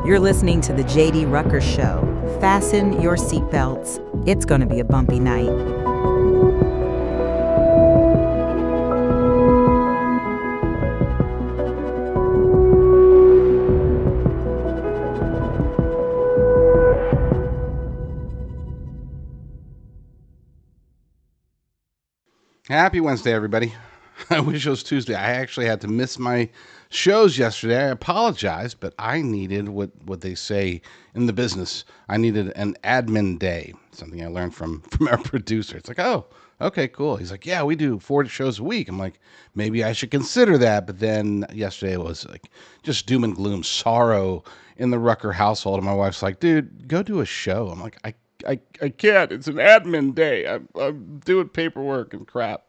You're listening to the JD Rucker Show. Fasten your seatbelts. It's going to be a bumpy night. Happy Wednesday, everybody. I wish it was Tuesday. I actually had to miss my shows yesterday. I apologize, but I needed what they say in the business. I needed an admin day, something I learned from our producer. It's like, oh, okay, cool. He's like, yeah, we do 4 shows a week. I'm like, maybe I should consider that. But then yesterday was like just doom and gloom, sorrow in the Rucker household. And my wife's like, dude, go do a show. I'm like, I can't. It's an admin day. I'm doing paperwork and crap.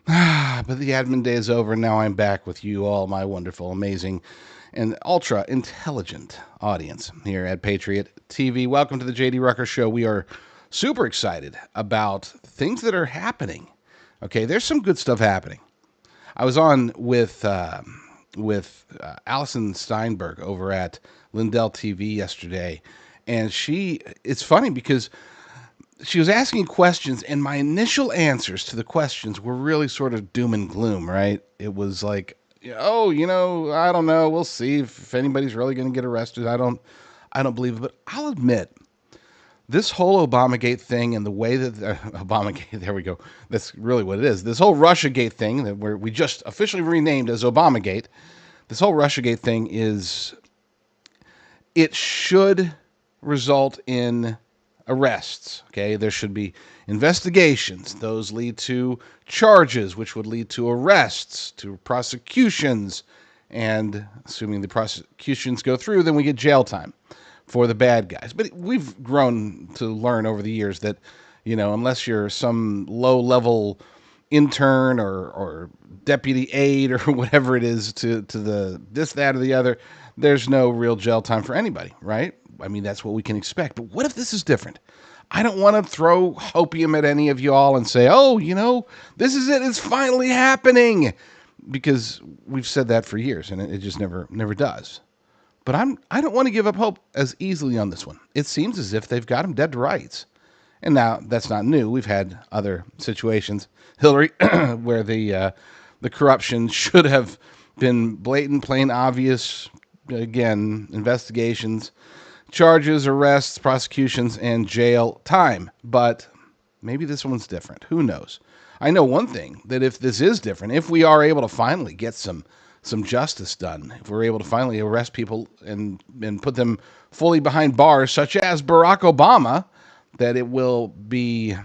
But the admin day is over, and now I'm back with you all, my wonderful, amazing, and ultra intelligent audience here at Patriot TV. Welcome to the JD Rucker Show. We are super excited about things that are happening. Okay, there's some good stuff happening. I was on with Allison Steinberg over at Lindell TV yesterday, and it's funny because she was asking questions, and my initial answers to the questions were really sort of doom and gloom, right? It was like, oh, I don't know. We'll see if anybody's really going to get arrested. I don't believe it, but I'll admit, this whole Obamagate thing and the way that Obamagate, there we go. That's really what it is. This whole Russiagate thing that we just officially renamed as Obamagate. This whole Russiagate thing it should result in arrests. Okay, there should be investigations. Those lead to charges, which would lead to arrests, to prosecutions, and assuming the prosecutions go through, then we get jail time for the bad guys. But we've grown to learn over the years that, unless you're some low-level intern or deputy aide or whatever it is to the this, that, or the other, there's no real jail time for anybody, right? I mean, that's what we can expect. But what if this is different? I don't want to throw hopium at any of you all and say, oh, this is it. It's finally happening. Because we've said that for years, and it just never does. But I don't want to give up hope as easily on this one. It seems as if they've got him dead to rights. And now, that's not new. We've had other situations, Hillary, where the corruption should have been blatant, plain obvious. Again, investigations, charges, arrests, prosecutions, and jail time. But maybe this one's different. Who knows? I know one thing, that if this is different, if we are able to finally get some justice done, if we're able to finally arrest people and put them fully behind bars, such as Barack Obama, that it will be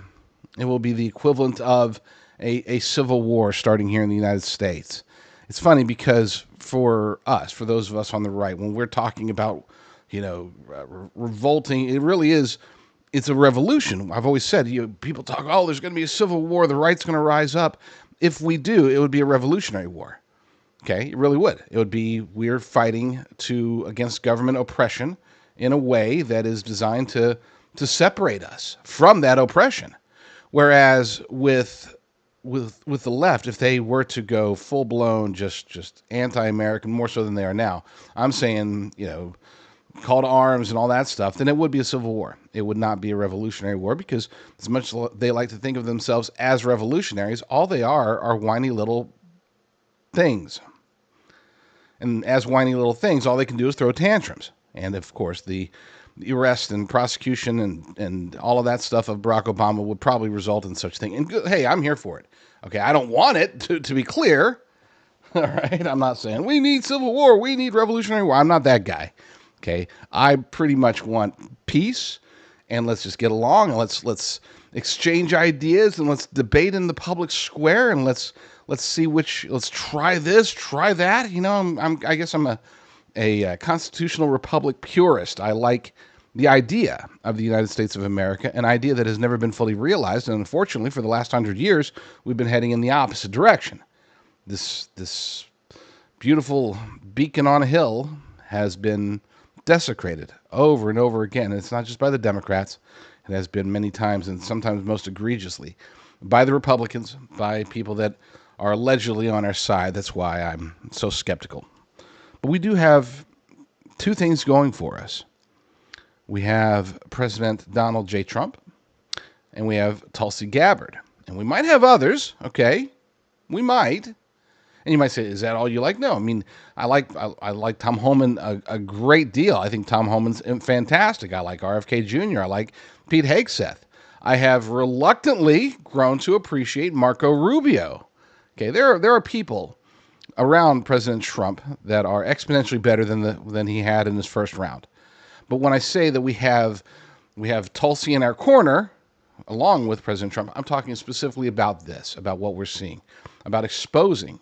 the equivalent of a civil war starting here in the United States. It's funny because for those of us on the right, when we're talking about, revolting, it really is, it's a revolution. I've always said, people talk, oh, there's going to be a civil war, the right's going to rise up. If we do, it would be a revolutionary war. Okay, it really would. It would be, we're fighting against government oppression in a way that is designed to separate us from that oppression. Whereas with the left, if they were to go full blown just anti-American, more so than they are now, I'm saying, call to arms and all that stuff, then it would be a civil war. It would not be a revolutionary war, because as much as they like to think of themselves as revolutionaries, all they are whiny little things. And as whiny little things, all they can do is throw tantrums. And of course, the arrest and prosecution and all of that stuff of Barack Obama would probably result in such thing. And hey, I'm here for it. Okay, I don't want it, to be clear. All right, I'm not saying we need civil war, we need revolutionary war. I'm not that guy. Okay, I pretty much want peace, and let's just get along, and let's exchange ideas, and let's debate in the public square, and let's see let's try this, try that. I guess I'm a constitutional republic purist. I like the idea of the United States of America, an idea that has never been fully realized, and unfortunately, for the last 100 years, we've been heading in the opposite direction. This beautiful beacon on a hill has been desecrated over and over again. And it's not just by the Democrats. It has been many times, and sometimes most egregiously, by the Republicans, by people that are allegedly on our side. That's why I'm so skeptical. But we do have two things going for us. We have President Donald J. Trump, and we have Tulsi Gabbard. And we might have others, okay? We might. And you might say, is that all you like? No, I mean, I like Tom Homan a great deal. I think Tom Homan's fantastic. I like RFK Jr. I like Pete Hegseth. I have reluctantly grown to appreciate Marco Rubio. Okay, there are people around President Trump that are exponentially better than he had in his first round. But when I say that we have Tulsi in our corner, along with President Trump, I'm talking specifically about this, about what we're seeing, about exposing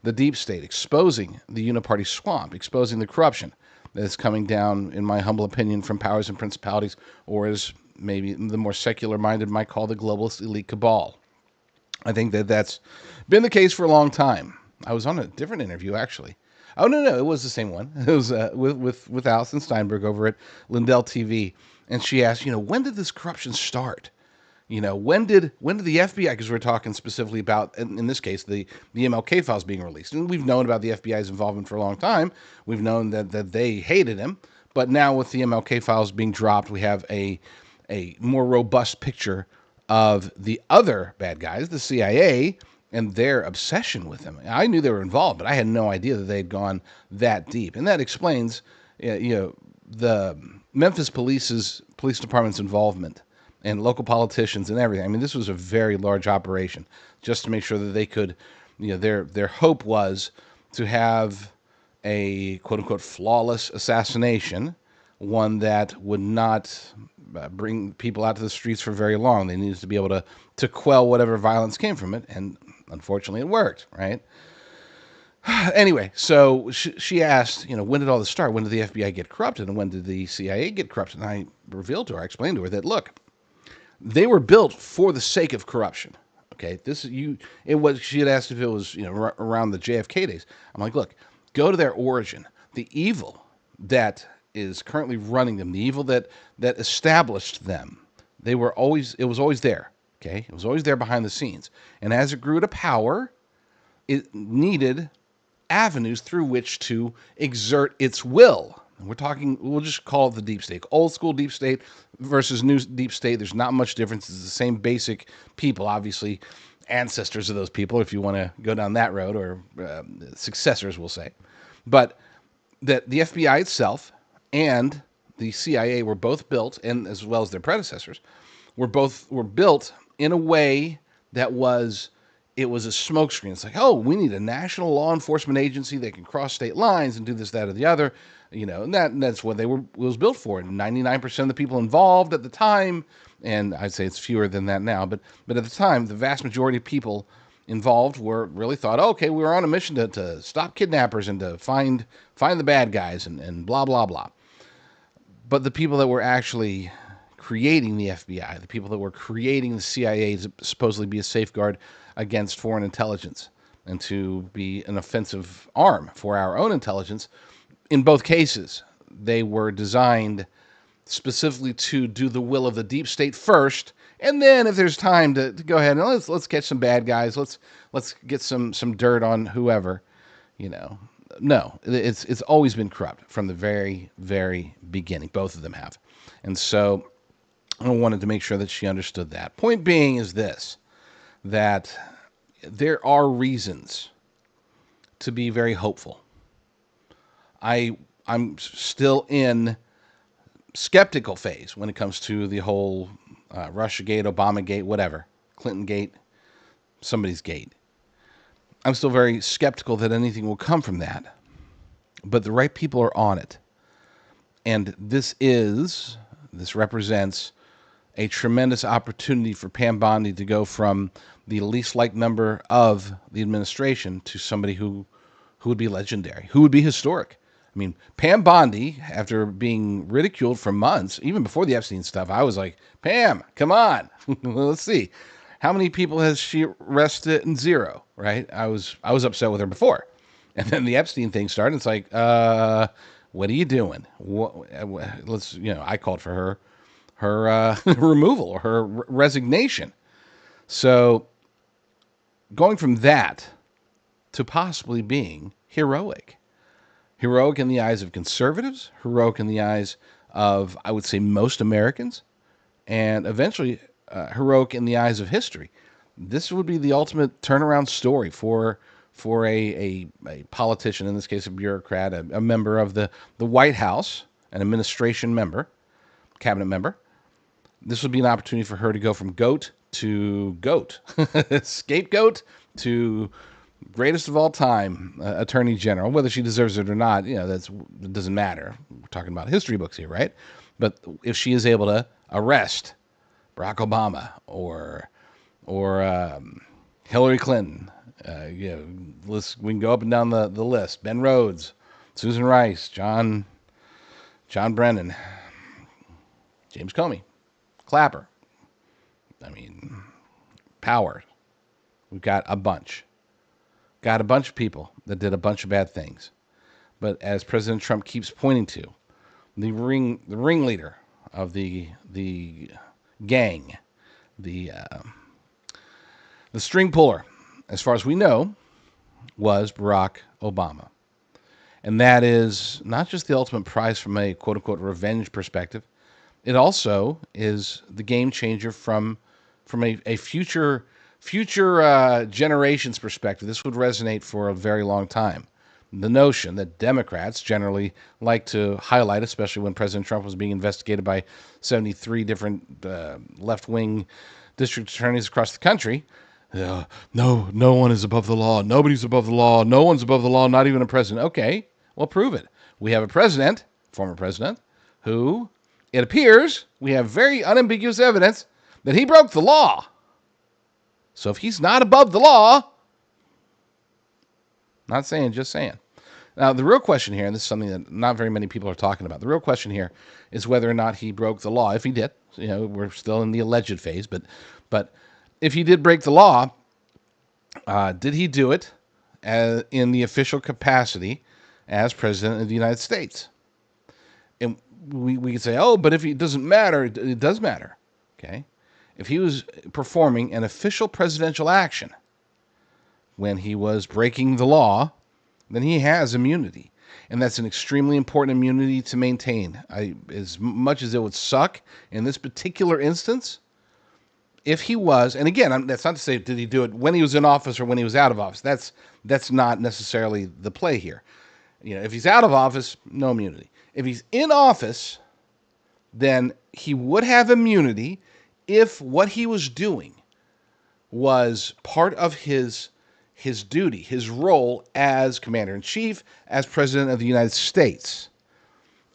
the deep state, exposing the uniparty swamp, exposing the corruption that is coming down, in my humble opinion, from powers and principalities, or as maybe the more secular-minded might call the globalist elite cabal. I think that that's been the case for a long time. I was on a different interview, actually. Oh, no, it was the same one. It was with Alison Steinberg over at Lindell TV, and she asked, when did this corruption start? When did the FBI, because we're talking specifically about, in this case, the MLK files being released. And we've known about the FBI's involvement for a long time. We've known that they hated him. But now with the MLK files being dropped, we have a more robust picture of the other bad guys, the CIA, and their obsession with him. I knew they were involved, but I had no idea that they had gone that deep. And that explains, the Memphis police department's involvement and local politicians and everything. I mean, this was a very large operation just to make sure that they could, their hope was to have a quote-unquote flawless assassination, one that would not bring people out to the streets for very long. They needed to be able to quell whatever violence came from it, and unfortunately it worked, right? Anyway, so she asked, when did all this start? When did the FBI get corrupted? And when did the CIA get corrupted? And I revealed to her, I explained to her that, look, they were built for the sake of corruption. Okay, she had asked if it was, around the JFK days. I'm like, look, go to their origin. The evil that is currently running them, the evil that established them, it was always there. Okay, it was always there behind the scenes. And as it grew to power, it needed avenues through which to exert its will. We'll just call it the deep state. Old school deep state versus new deep state. There's not much difference. It's the same basic people, obviously ancestors of those people, if you want to go down that road, or successors, we'll say. But that the FBI itself and the CIA were both built, and as well as their predecessors, were built in a way that it was a smokescreen. It's like, oh, we need a national law enforcement agency that can cross state lines and do this, that, or the other. And that's what it was built for. And 99% of the people involved at the time, and I'd say it's fewer than that now, but at the time, the vast majority of people involved really thought, oh, okay, we were on a mission to stop kidnappers and to find the bad guys and blah, blah, blah. But the people that were actually creating the FBI, the people that were creating the CIA to supposedly be a safeguard against foreign intelligence and to be an offensive arm for our own intelligence, in both cases, they were designed specifically to do the will of the deep state first, and then if there's time to go ahead and let's catch some bad guys, let's get some dirt on whoever, No, it's always been corrupt from the very, very beginning. Both of them have. And so I wanted to make sure that she understood that. Point being is this, that there are reasons to be very hopeful. I'm still in skeptical phase when it comes to the whole Russiagate, Obamagate, whatever, Clinton Gate, somebody's gate. I'm still very skeptical that anything will come from that. But the right people are on it. And this represents a tremendous opportunity for Pam Bondi to go from the least liked member of the administration to somebody who would be legendary, who would be historic. I mean, Pam Bondi, after being ridiculed for months, even before the Epstein stuff, I was like, Pam, come on. Let's see. How many people has she arrested? And zero, right? I was upset with her before. And then the Epstein thing started. It's like, what are you doing? I called for her removal or her resignation. So going from that to possibly being heroic, Heroic in the eyes of conservatives, heroic in the eyes of, I would say, most Americans, and eventually heroic in the eyes of history. This would be the ultimate turnaround story for a politician, in this case a bureaucrat, a member of the White House, an administration member, cabinet member. This would be an opportunity for her to go from goat to goat, scapegoat to greatest of all time attorney general. Whether she deserves it or not, it doesn't matter. We're talking about history books here, right? But if she is able to arrest Barack Obama or Hillary Clinton, we can go up and down the list. Ben Rhodes, Susan Rice, John Brennan, James Comey, Clapper. I mean, Power. We've got a bunch. Got a bunch of people that did a bunch of bad things. But as President Trump keeps pointing to, the ringleader of the gang, the string puller, as far as we know, was Barack Obama. And that is not just the ultimate prize from a quote-unquote revenge perspective. It also is the game changer from a future generations perspective. This would resonate for a very long time. The notion that Democrats generally like to highlight, especially when President Trump was being investigated by 73 different left-wing district attorneys across the country. No one is above the law. Nobody's above the law. No one's above the law, not even a president. Okay, well, prove it. We have a president, former president, who, it appears, we have very unambiguous evidence that he broke the law. So if he's not above the law, not saying, just saying. Now, the real question here, and this is something that not very many people are talking about, the real question here is whether or not he broke the law. If he did, we're still in the alleged phase, but if he did break the law, did he do it in the official capacity as President of the United States? And we could say, oh, but if it doesn't matter, it does matter. Okay? If he was performing an official presidential action when he was breaking the law, then he has immunity. And that's an extremely important immunity to maintain. As much as it would suck in this particular instance, if he was, and again, that's not to say did he do it when he was in office or when he was out of office. That's not necessarily the play here. If he's out of office, no immunity. If he's in office, then he would have immunity if what he was doing was part of his duty, his role as commander-in-chief, as president of the United States.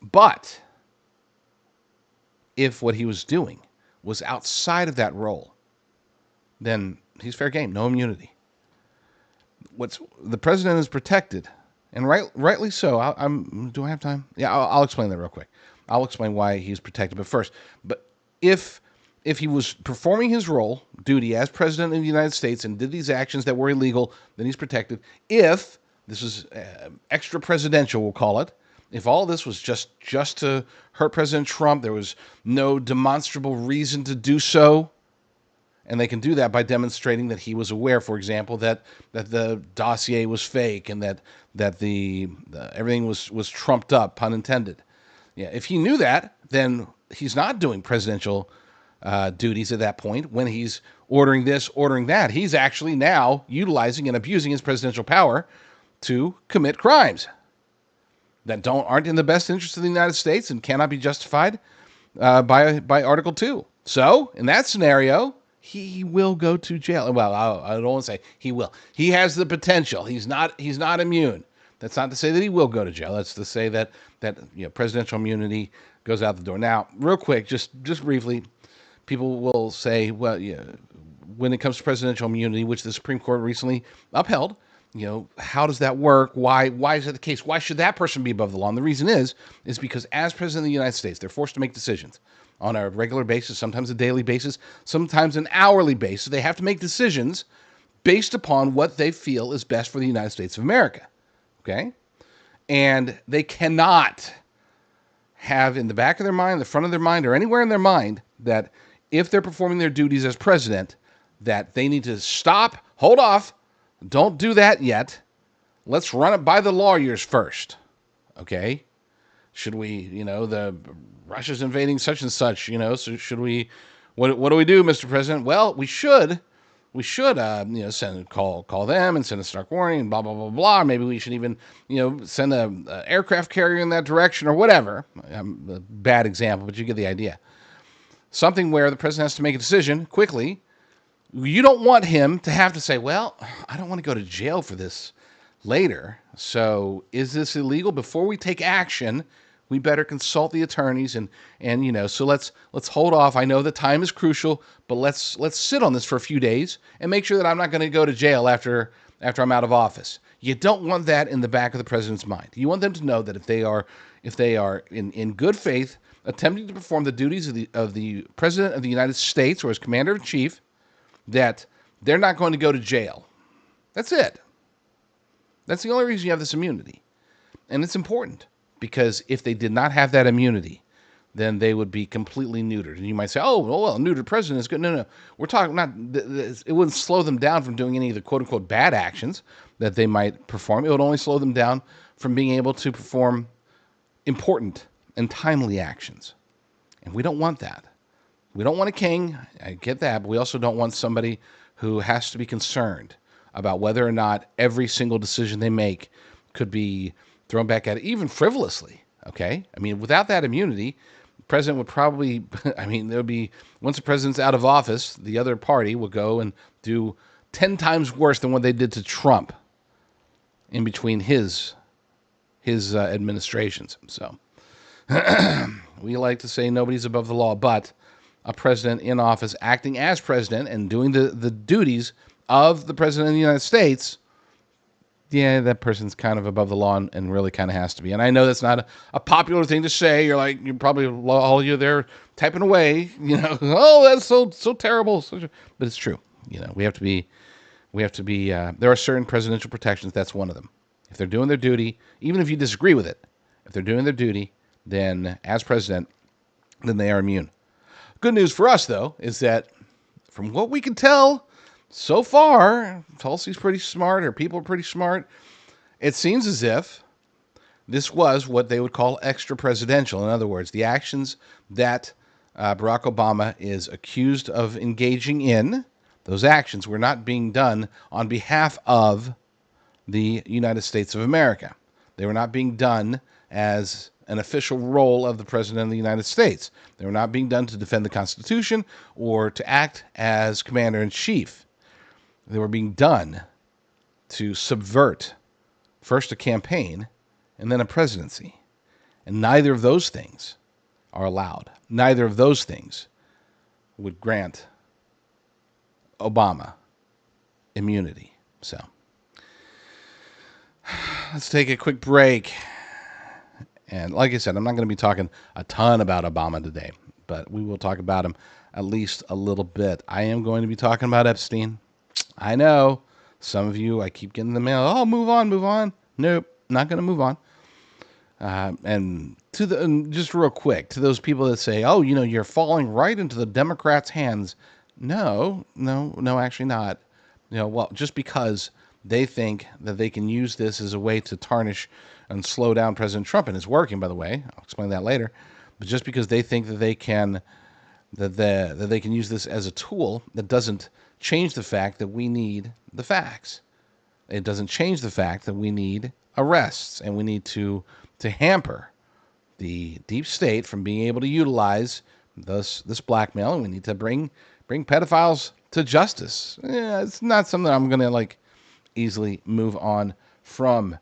But if what he was doing was outside of that role, then he's fair game, no immunity. The president is protected, and rightly so. Do I have time? Yeah, I'll explain that real quick. I'll explain why he's protected. But if he was performing his duty as president of the United States and did these actions that were illegal, then he's protected. If this is extra presidential, we'll call it, if all of this was just to hurt President Trump, there was no demonstrable reason to do so, and they can do that by demonstrating that he was aware, for example, that the dossier was fake and that everything was trumped up, pun intended. Yeah, if he knew that, then he's not doing presidential duties at that point when he's ordering this, ordering that. He's actually now utilizing and abusing his presidential power to commit crimes that aren't in the best interest of the United States and cannot be justified by Article 2. So, in that scenario, he will go to jail. Well, I don't want to say he will. He has the potential. He's not immune. That's not to say that he will go to jail. That's to say that presidential immunity goes out the door. Now, real quick, just briefly, people will say, well, when it comes to presidential immunity, which the Supreme Court recently upheld, how does that work? Why is that the case? Why should that person be above the law? And the reason is because as president of the United States, they're forced to make decisions on a regular basis, sometimes a daily basis, sometimes an hourly basis. They have to make decisions based upon what they feel is best for the United States of America. Okay? And they cannot have in the back of their mind, the front of their mind, or anywhere in their mind that if they're performing their duties as president, that they need to stop, hold off, don't do that yet. Let's run it by the lawyers first. Okay. Should we, the Russia's invading such and such, so should we, what do we do, Mr. President? Well, we should, call them and send a stark warning and blah, blah, blah, blah. Maybe we should even, send a aircraft carrier in that direction or whatever. A bad example, but you get the idea. Something where the president has to make a decision quickly. You don't want him to have to say, well, I don't want to go to jail for this later. So is this illegal? Before we take action, we better consult the attorneys and so let's hold off. I know the time is crucial, but let's sit on this for a few days and make sure that I'm not going to go to jail after I'm out of office. You don't want that in the back of the president's mind. You want them to know that if they are in good faith attempting to perform the duties of the president of the United States or as commander in chief, that they're not going to go to jail. That's it. That's the only reason you have this immunity. And it's important because if they did not have that immunity, then they would be completely neutered. And you might say, oh, well, a neutered president is good. No. We're talking not, it wouldn't slow them down from doing any of the quote unquote bad actions that they might perform. It would only slow them down from being able to perform important and timely actions. And we don't want that. We don't want a king, I get that, but we also don't want somebody who has to be concerned about whether or not every single decision they make could be thrown back at it, even frivolously, okay? I mean, without that immunity, the president would probably, there would be, once the president's out of office, the other party will go and do 10 times worse than what they did to Trump in between his administrations. So we like to say nobody's above the law, but a president in office acting as president and doing the duties of the president of the United States, yeah, that person's kind of above the law and really kind of has to be. And I know that's not a popular thing to say. You're probably all of you there typing away, oh, that's so terrible. But it's true. We have to be, there are certain presidential protections. That's one of them. If they're doing their duty, even if you disagree with it, if they're doing their duty, then as president, then they are immune. Good news for us, though, is that from what we can tell so far, Tulsi's pretty smart, or people are pretty smart. It seems as if this was what they would call extra presidential. In other words, the actions that Barack Obama is accused of engaging in, those actions were not being done on behalf of the United States of America. They were not being done as an official role of the President of the United States. They were not being done to defend the Constitution or to act as Commander-in-Chief. They were being done to subvert first a campaign and then a presidency. And neither of those things are allowed. Neither of those things would grant Obama immunity. So let's take a quick break. And like I said, I'm not going to be talking a ton about Obama today, but we will talk about him at least a little bit. I am going to be talking about Epstein. I know some of you, I keep getting the mail. Oh, move on. Nope, not going to move on. And just real quick, to those people that say, oh, you're falling right into the Democrats' hands. No, actually not. Well, just because they think that they can use this as a way to tarnish and slow down President Trump, and it's working, by the way. I'll explain that later. But just because they think that they can use this as a tool, that doesn't change the fact that we need the facts. It doesn't change the fact that we need arrests, and we need to hamper the deep state from being able to utilize this blackmail, and we need to bring pedophiles to justice. Yeah, it's not something I'm going to easily move on from.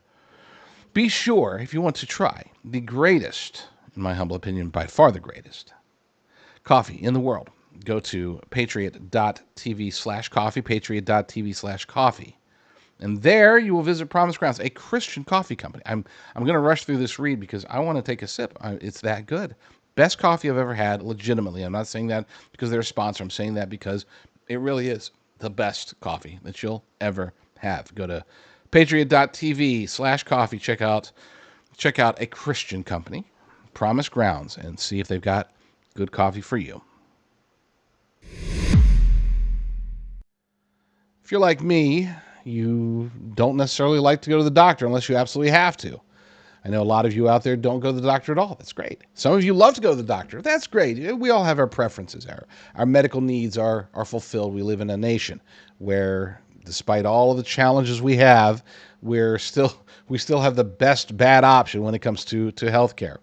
Be sure, if you want to try the greatest, in my humble opinion, by far the greatest, coffee in the world, go to patriot.tv/coffee, patriot.tv/coffee. And there you will visit Promise Grounds, a Christian coffee company. I'm going to rush through this read because I want to take a sip. It's that good. Best coffee I've ever had, legitimately. I'm not saying that because they're a sponsor. I'm saying that because it really is the best coffee that you'll ever have. Go to patriot.tv/coffee. Check out a Christian company, Promise Grounds, and see if they've got good coffee for you. If you're like me, you don't necessarily like to go to the doctor unless you absolutely have to. I know a lot of you out there don't go to the doctor at all. That's great. Some of you love to go to the doctor. That's great. We all have our preferences. Our medical needs are fulfilled. We live in a nation where, despite all of the challenges we have, we still have the best bad option when it comes to healthcare.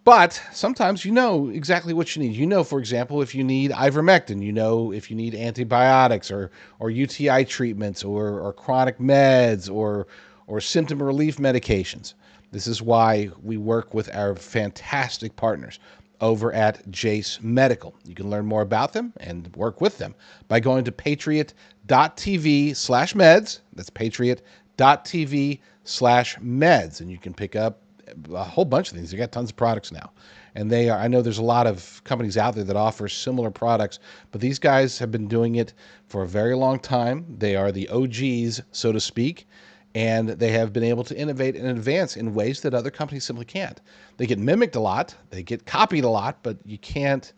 But sometimes you know exactly what you need. You know, for example, if you need ivermectin, you know if you need antibiotics or UTI treatments or chronic meds or symptom relief medications. This is why we work with our fantastic partners over at Jace Medical. You can learn more about them and work with them by going to patriot.tv/meds. That's patriot.tv/meds. And you can pick up a whole bunch of things. They got tons of products now. And I know there's a lot of companies out there that offer similar products, but these guys have been doing it for a very long time. They are the OGs, so to speak, and they have been able to innovate and advance in ways that other companies simply can't. They get mimicked a lot, they get copied a lot, but you can't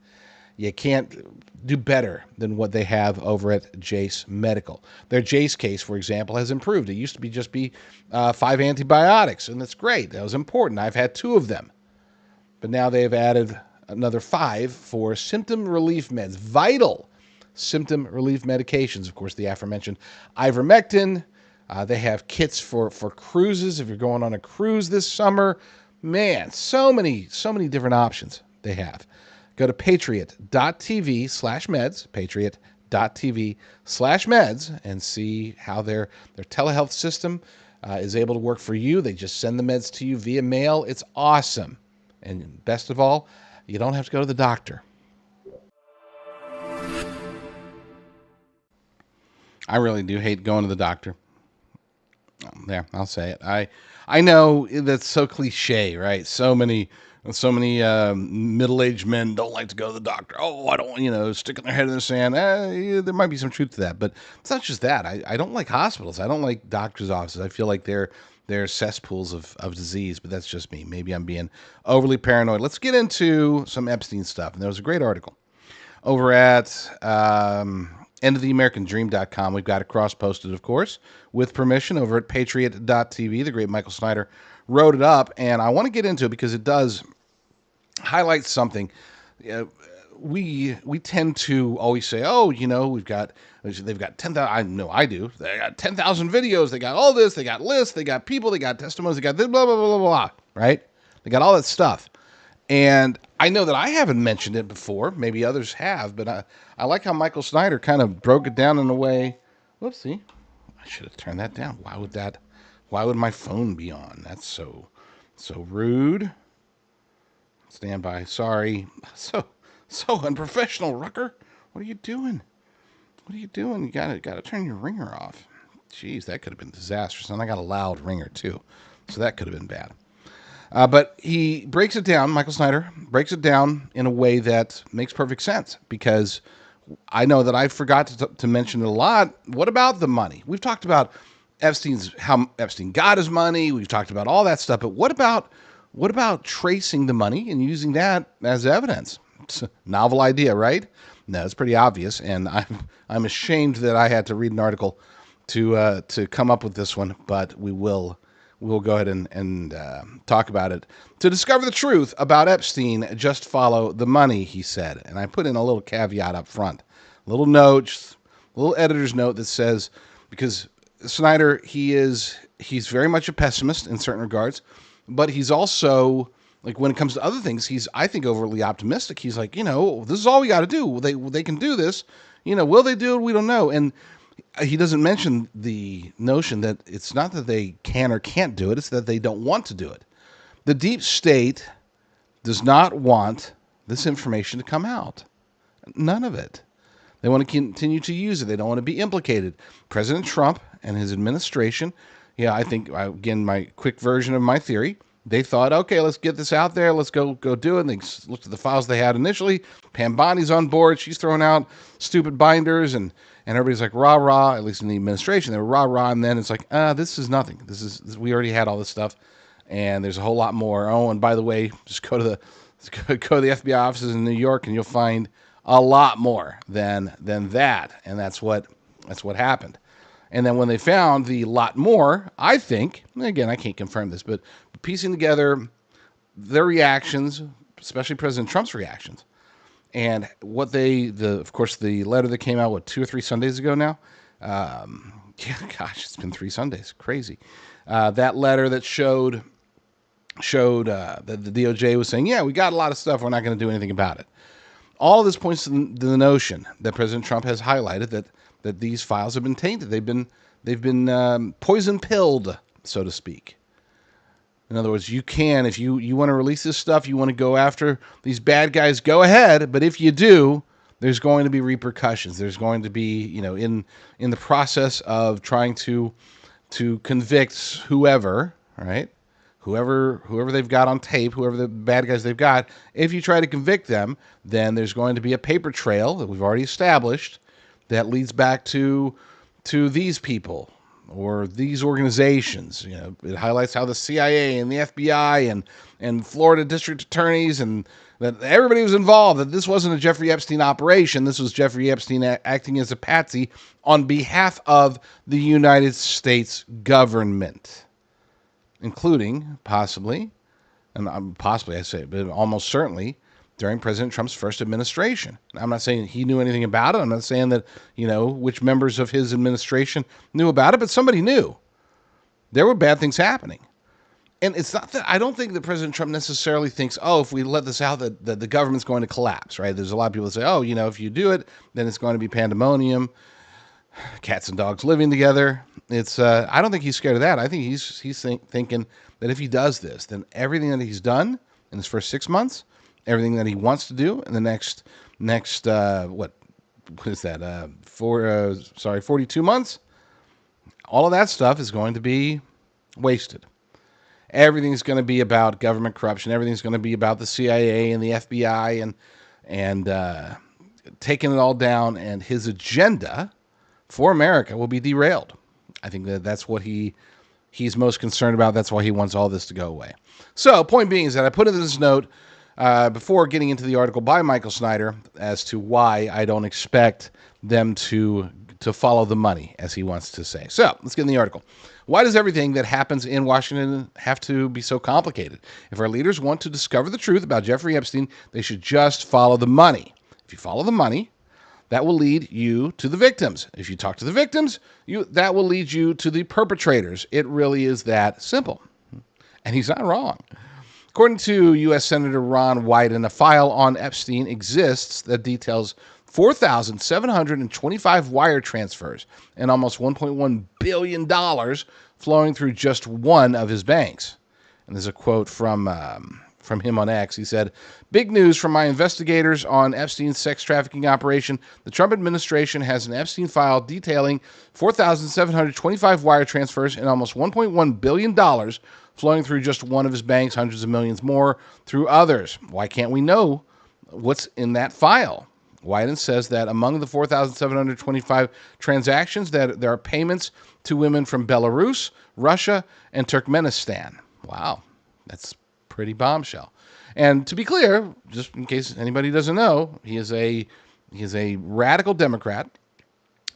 do better than what they have over at Jace Medical. Their Jace case, for example, has improved. It used to just be 5 antibiotics, and that's great. That was important. I've had 2 of them. But now they've added another 5 for symptom relief meds, vital symptom relief medications. Of course, the aforementioned ivermectin. They have kits for cruises if you're going on a cruise this summer. Man, so many different options they have. Go to patriot.tv/meds, patriot.tv/meds, and see how their telehealth system is able to work for you. They just send the meds to you via mail. It's awesome. And best of all, you don't have to go to the doctor. I really do hate going to the doctor. There, I'll say it. I know that's so cliche, right? So many middle-aged men don't like to go to the doctor. Oh, I don't, sticking their head in the sand. Yeah, there might be some truth to that, but it's not just that. I don't like hospitals. I don't like doctors' offices. I feel like they're cesspools of disease, but that's just me. Maybe I'm being overly paranoid. Let's get into some Epstein stuff. And there was a great article over at endoftheamericandream.com. We've got it cross-posted, of course, with permission over at patriot.tv. The great Michael Snyder wrote it up, and I want to get into it because it does highlight something. We tend to always say, oh, they've got 10,000. I know I do. They got 10,000 videos. They got all this. They got lists. They got people. They got testimonies. They got this, blah, blah, blah, blah, blah, right? They got all that stuff. And I know that I haven't mentioned it before. Maybe others have, but I like how Michael Snyder kind of broke it down in a way. Whoopsie. I should have turned that down. Why would my phone be on? That's so rude. Stand by. Sorry. So unprofessional, Rucker. What are you doing? You gotta turn your ringer off. Jeez, that could have been disastrous. And I got a loud ringer too, so that could have been bad. But he breaks it down. Michael Snyder breaks it down in a way that makes perfect sense, because I know that I forgot to mention it a lot. What about the money? We've talked about how Epstein got his money. We've talked about all that stuff. But what about tracing the money and using that as evidence? It's a novel idea, right? No, it's pretty obvious, and I'm ashamed that I had to read an article to come up with this one. But we'll go ahead and talk about it. To discover the truth about Epstein, just follow the money, he said. And I put in a little caveat up front, a little note, a little editor's note that says, because Snyder, he's very much a pessimist in certain regards, but he's also, like, when it comes to other things, he's, I think, overly optimistic. He's like, this is all we got to do. They can do this. Will they do it? We don't know. And he doesn't mention the notion that it's not that they can or can't do it, it's that they don't want to do it. The deep state does not want this information to come out. None of it. They want to continue to use it. They don't want to be implicated. President Trump and his administration, I think, again, my quick version of my theory, they thought, okay, let's get this out there. Let's go do it. And they looked at the files they had initially. Pam Bondi's on board. She's throwing out stupid binders, and everybody's like, rah, rah, at least in the administration. They were rah, rah, and then it's like, this is nothing. We already had all this stuff, and there's a whole lot more. Oh, and by the way, just go to the FBI offices in New York, and you'll find a lot more than that. And that's what happened. And then when they found the lot more, I think, again, I can't confirm this, but piecing together their reactions, especially President Trump's reactions, and what of course, the letter that came out, 2 or 3 Sundays ago now. Yeah, gosh, it's been 3 Sundays. Crazy. That letter that showed that the DOJ was saying, yeah, we got a lot of stuff. We're not going to do anything about it. All of this points to the notion that President Trump has highlighted that these files have been tainted. They've been poison pilled, so to speak. In other words, you can, if you want to release this stuff, you want to go after these bad guys, go ahead. But if you do, there's going to be repercussions. There's going to be, in the process of trying to convict whoever, right? Whoever they've got on tape, whoever the bad guys they've got, if you try to convict them, then there's going to be a paper trail that we've already established that leads back to these people or these organizations. It highlights how the CIA and the FBI and Florida district attorneys and that everybody was involved, that this wasn't a Jeffrey Epstein operation. This was Jeffrey Epstein acting as a patsy on behalf of the United States government, including possibly, I say, but almost certainly during President Trump's first administration. I'm not saying he knew anything about it. I'm not saying that, which members of his administration knew about it, but somebody knew. There were bad things happening. And it's not that I don't think that President Trump necessarily thinks, if we let this out, that the government's going to collapse, right? There's a lot of people that say, if you do it, then it's going to be pandemonium, cats and dogs living together. I don't think he's scared of that. I think he's thinking that if he does this, then everything that he's done in his first 6 months, everything that he wants to do in the next what is that? 42 months. All of that stuff is going to be wasted. Everything's going to be about government corruption. Everything's going to be about the CIA and the FBI and taking it all down. And his agenda for America will be derailed. I think that's what he's most concerned about. That's why he wants all this to go away. So, point being is that I put in this note before getting into the article by Michael Snyder as to why I don't expect them to follow the money, as he wants to say. So, let's get in the article. Why does everything that happens in Washington have to be so complicated? If our leaders want to discover the truth about Jeffrey Epstein, they should just follow the money. If you follow the money, that will lead you to the victims. If you talk to the victims, that will lead you to the perpetrators. It really is that simple. And he's not wrong. According to U.S. Senator Ron Wyden, a file on Epstein exists that details 4,725 wire transfers and almost $1.1 billion flowing through just one of his banks. And there's a quote from him on X. He said, "Big news from my investigators on Epstein's sex trafficking operation. The Trump administration has an Epstein file detailing 4,725 wire transfers and almost $1.1 billion flowing through just one of his banks, hundreds of millions more through others. Why can't we know what's in that file?" Wyden says that among the 4,725 transactions, that there are payments to women from Belarus, Russia, and Turkmenistan. Wow, that's pretty bombshell. And to be clear, just in case anybody doesn't know, he is a radical Democrat,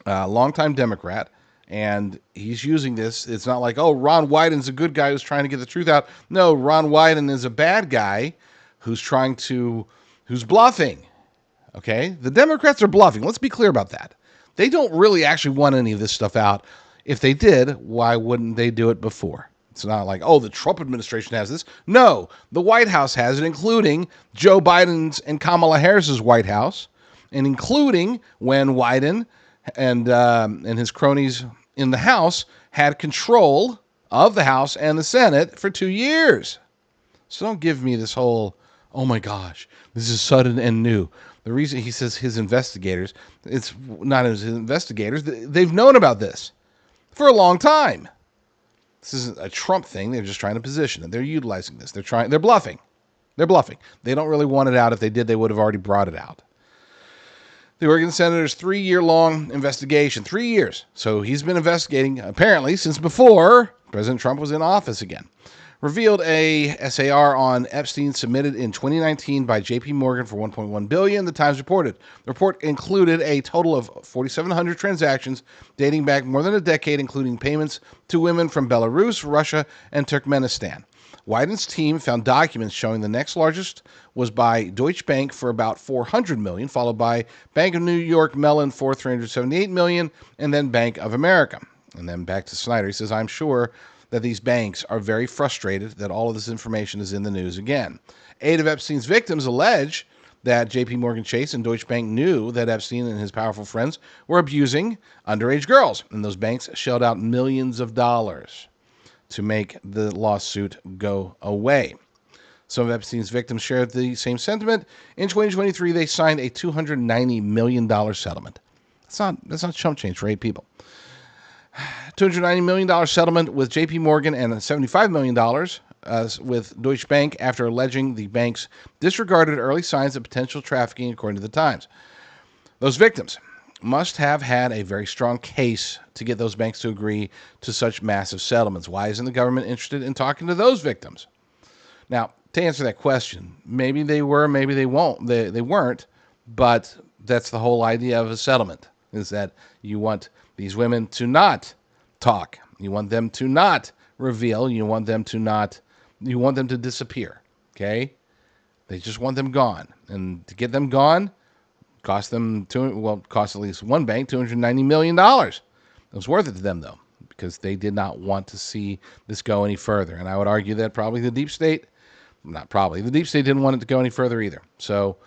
longtime Democrat, and he's using this. It's not like, Ron Wyden's a good guy who's trying to get the truth out. No, Ron Wyden is a bad guy who's bluffing. Okay? The Democrats are bluffing. Let's be clear about that. They don't really actually want any of this stuff out. If they did, why wouldn't they do it before? It's not like, the Trump administration has this. No, the White House has it, including Joe Biden's and Kamala Harris's White House, and including when Wyden and his cronies in the House had control of the House and the Senate for 2 years. So don't give me this whole, oh my gosh, this is sudden and new. The reason he says his investigators, it's not his investigators. They've known about this for a long time. This isn't a Trump thing. They're just trying to position it. They're utilizing this. They're bluffing. They're bluffing. They don't really want it out. If they did, they would have already brought it out. The Oregon Senator's 3-year-long investigation. 3 years. So he's been investigating, apparently, since before President Trump was in office again. Revealed a SAR on Epstein submitted in 2019 by J.P. Morgan for $1.1 billion, the Times reported. The report included a total of 4,700 transactions dating back more than a decade, including payments to women from Belarus, Russia, and Turkmenistan. Wyden's team found documents showing the next largest was by Deutsche Bank for about $400 million, followed by Bank of New York Mellon for $378 million, and then Bank of America. And then back to Snyder. He says, I'm sure that these banks are very frustrated that all of this information is in the news again. 8 of Epstein's victims allege that J.P. Morgan Chase and Deutsche Bank knew that Epstein and his powerful friends were abusing underage girls, and those banks shelled out millions of dollars to make the lawsuit go away. Some of Epstein's victims shared the same sentiment. In 2023, they signed a $290 million settlement. That's not chump change for 8 people. $290 million settlement with J.P. Morgan and $75 million with Deutsche Bank after alleging the banks disregarded early signs of potential trafficking, according to the Times. Those victims must have had a very strong case to get those banks to agree to such massive settlements. Why isn't the government interested in talking to those victims? Now, to answer that question, maybe they were, maybe they won't. They weren't, but that's the whole idea of a settlement, is that you want these women to not talk. You want them to not reveal. You want them to disappear. Okay? They just want them gone. And to get them gone, cost at least one bank $290 million. It was worth it to them, though, because they did not want to see this go any further. And I would argue that probably the deep state didn't want it to go any further either. So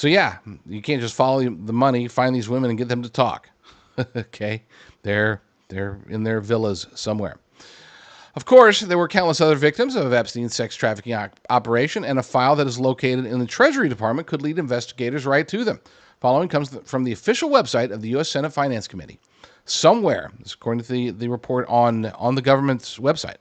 yeah, you can't just follow the money, find these women, and get them to talk. Okay? They're in their villas somewhere. Of course, there were countless other victims of Epstein's sex trafficking operation, and a file that is located in the Treasury Department could lead investigators right to them. Following comes from the official website of the U.S. Senate Finance Committee. Somewhere, according to the report on the government's website,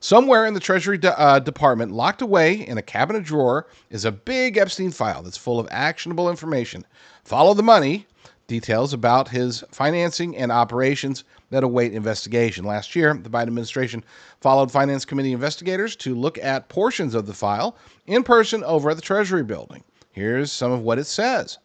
somewhere in the Treasury Department, locked away in a cabinet drawer, is a big Epstein file that's full of actionable information. Follow the money. Details about his financing and operations that await investigation. Last year, the Biden administration followed Finance Committee investigators to look at portions of the file in person over at the Treasury building. Here's some of what it says.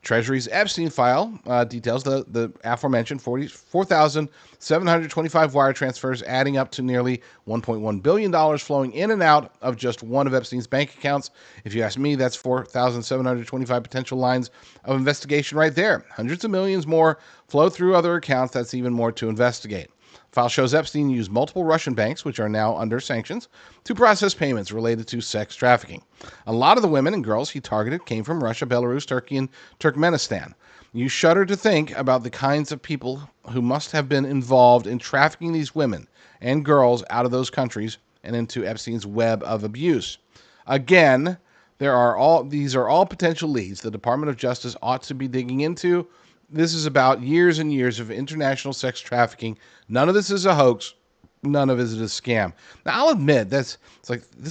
Treasury's Epstein file details the aforementioned 4,725 wire transfers, adding up to nearly $1.1 billion flowing in and out of just one of Epstein's bank accounts. If you ask me, that's 4,725 potential lines of investigation right there. Hundreds of millions more flow through other accounts. That's even more to investigate. File shows Epstein used multiple Russian banks, which are now under sanctions, to process payments related to sex trafficking. A lot of the women and girls he targeted came from Russia, Belarus, Turkey, and Turkmenistan. You shudder to think about the kinds of people who must have been involved in trafficking these women and girls out of those countries and into Epstein's web of abuse. Again, these are all potential leads the Department of Justice ought to be digging into. This is about years and years of international sex trafficking. None of this is a hoax. None of it is a scam. Now, I'll admit this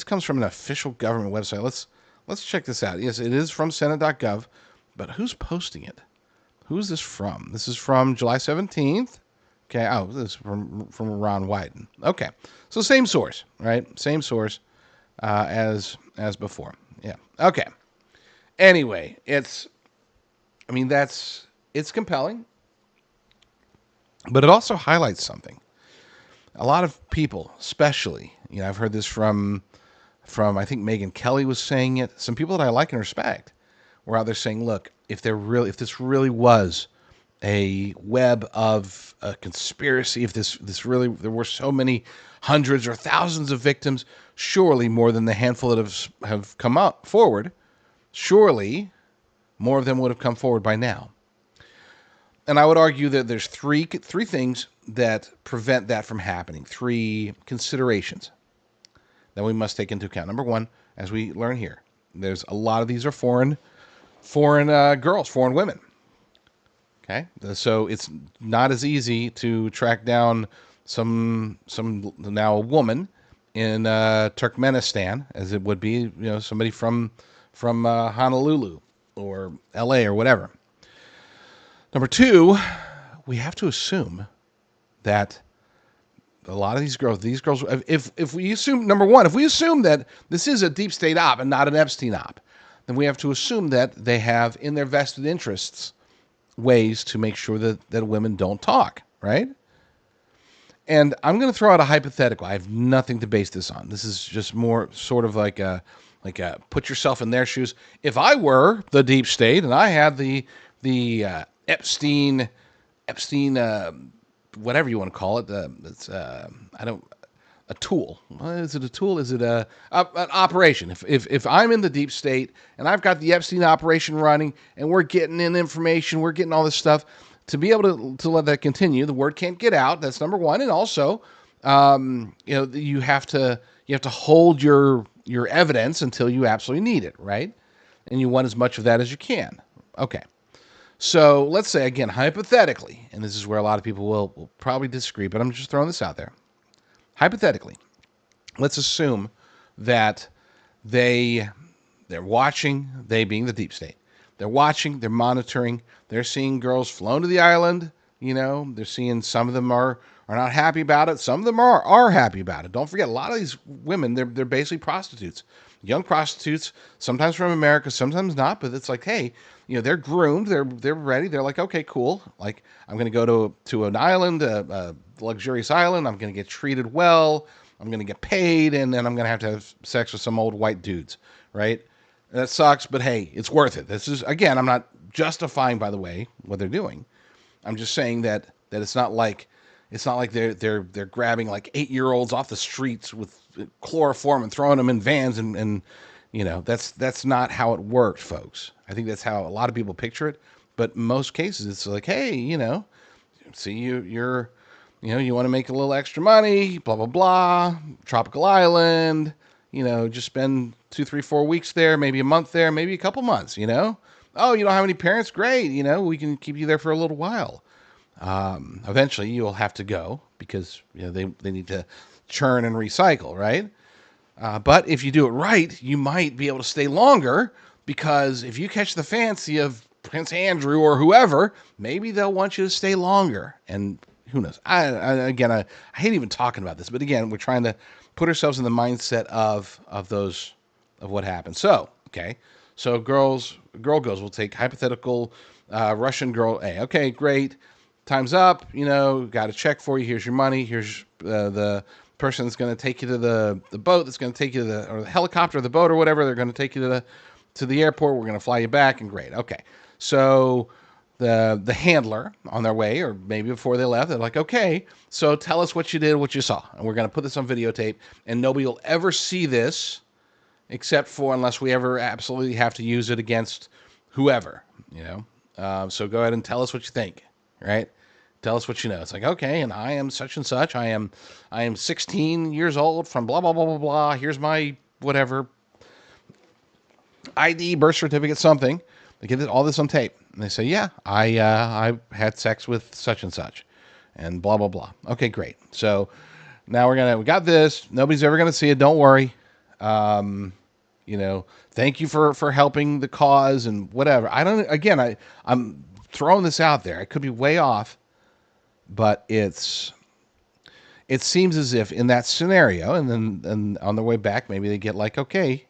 comes from an official government website. Let's check this out. Yes, it is from Senate.gov, but who's posting it? Who's this from? This is from July 17th. Okay. Oh, this is from Ron Wyden. Okay. So same source, right? Same source as before. Yeah. Okay. Anyway, it's compelling, but it also highlights something. A lot of people, especially, I've heard this from I think Megyn Kelly was saying it. Some people that I like and respect were out there saying, look, if this really was a web of a conspiracy, if this really, there were so many hundreds or thousands of victims, surely more than the handful that have come up forward, surely more of them would have come forward by now. And I would argue that there's three things that prevent that from happening. 3 considerations that we must take into account. Number one, as we learn here, there's a lot of these are foreign girls, foreign women. Okay, so it's not as easy to track down some now a woman in Turkmenistan as it would be somebody from Honolulu or L.A. or whatever. Number 2, we have to assume that a lot of these girls, if we assume, number 1, if we assume that this is a deep state op and not an Epstein op, then we have to assume that they have in their vested interests ways to make sure that women don't talk, right? And I'm going to throw out a hypothetical. I have nothing to base this on. This is just more sort of like a put yourself in their shoes. If I were the deep state and I had the Epstein whatever you want to call it, it's I don't a tool. Is it a tool? Is it an operation? If I'm in the deep state and I've got the Epstein operation running and we're getting in information, we're getting all this stuff, to be able to let that continue, the word can't get out. That's number one. And also, you have to hold your evidence until you absolutely need it, right? And you want as much of that as you can. Okay. So let's say, again, hypothetically, and this is where a lot of people will probably disagree, but I'm just throwing this out there. Hypothetically, let's assume that they're watching, they being the deep state. They're watching, they're monitoring, they're seeing girls flown to the island, they're seeing some of them are not happy about it, some of them are happy about it. Don't forget, a lot of these women, they're basically prostitutes. Young prostitutes, sometimes from America, sometimes not, but it's like, hey, they're groomed, they're ready, they're like, okay, cool. Like, I'm going to go to an island, a luxurious island, I'm going to get treated well, I'm going to get paid, and then I'm going to have sex with some old white dudes, right? That sucks, but hey, it's worth it. This is, again, I'm not justifying, by the way, what they're doing. I'm just saying that it's not like they're grabbing like 8-year-olds off the streets with chloroform and throwing them in vans and that's not how it worked, folks. I think that's how a lot of people picture it, but in most cases it's like, hey, see you want to make a little extra money, blah blah blah, tropical island, just spend 2, 3, 4 weeks there, maybe a month there, maybe a couple months. Oh, you don't have any parents? Great, we can keep you there for a little while. Eventually you'll have to go because they need to churn and recycle, right? But if you do it right, you might be able to stay longer, because if you catch the fancy of Prince Andrew or whoever, maybe they'll want you to stay longer. And who knows? I hate even talking about this, but again, we're trying to put ourselves in the mindset of what happened. So, okay. So girl goes, we'll take hypothetical Russian girl A. Okay, great. Time's up. Got a check for you. Here's your money. Here's the person that's going to take you to the boat that's going to take you to or the helicopter or the boat or whatever. They're going to take you to the airport. We're going to fly you back, and great. Okay. So the handler on their way, or maybe before they left, they're like, okay, so tell us what you did, what you saw. And we're going to put this on videotape, and nobody will ever see this except for unless we ever absolutely have to use it against whoever, so go ahead and tell us what you think, right? Tell us what you know. It's like, okay, and I am such and such. I am 16 years old from blah, blah, blah, blah, blah. Here's my whatever ID, birth certificate, something. They get all this on tape. And they say, yeah, I had sex with such and such and blah, blah, blah. Okay, great. So now we got this. Nobody's ever going to see it. Don't worry. Thank you for helping the cause and whatever. I'm throwing this out there. I could be way off, but it seems as if in that scenario, and on their way back, maybe they get like, okay,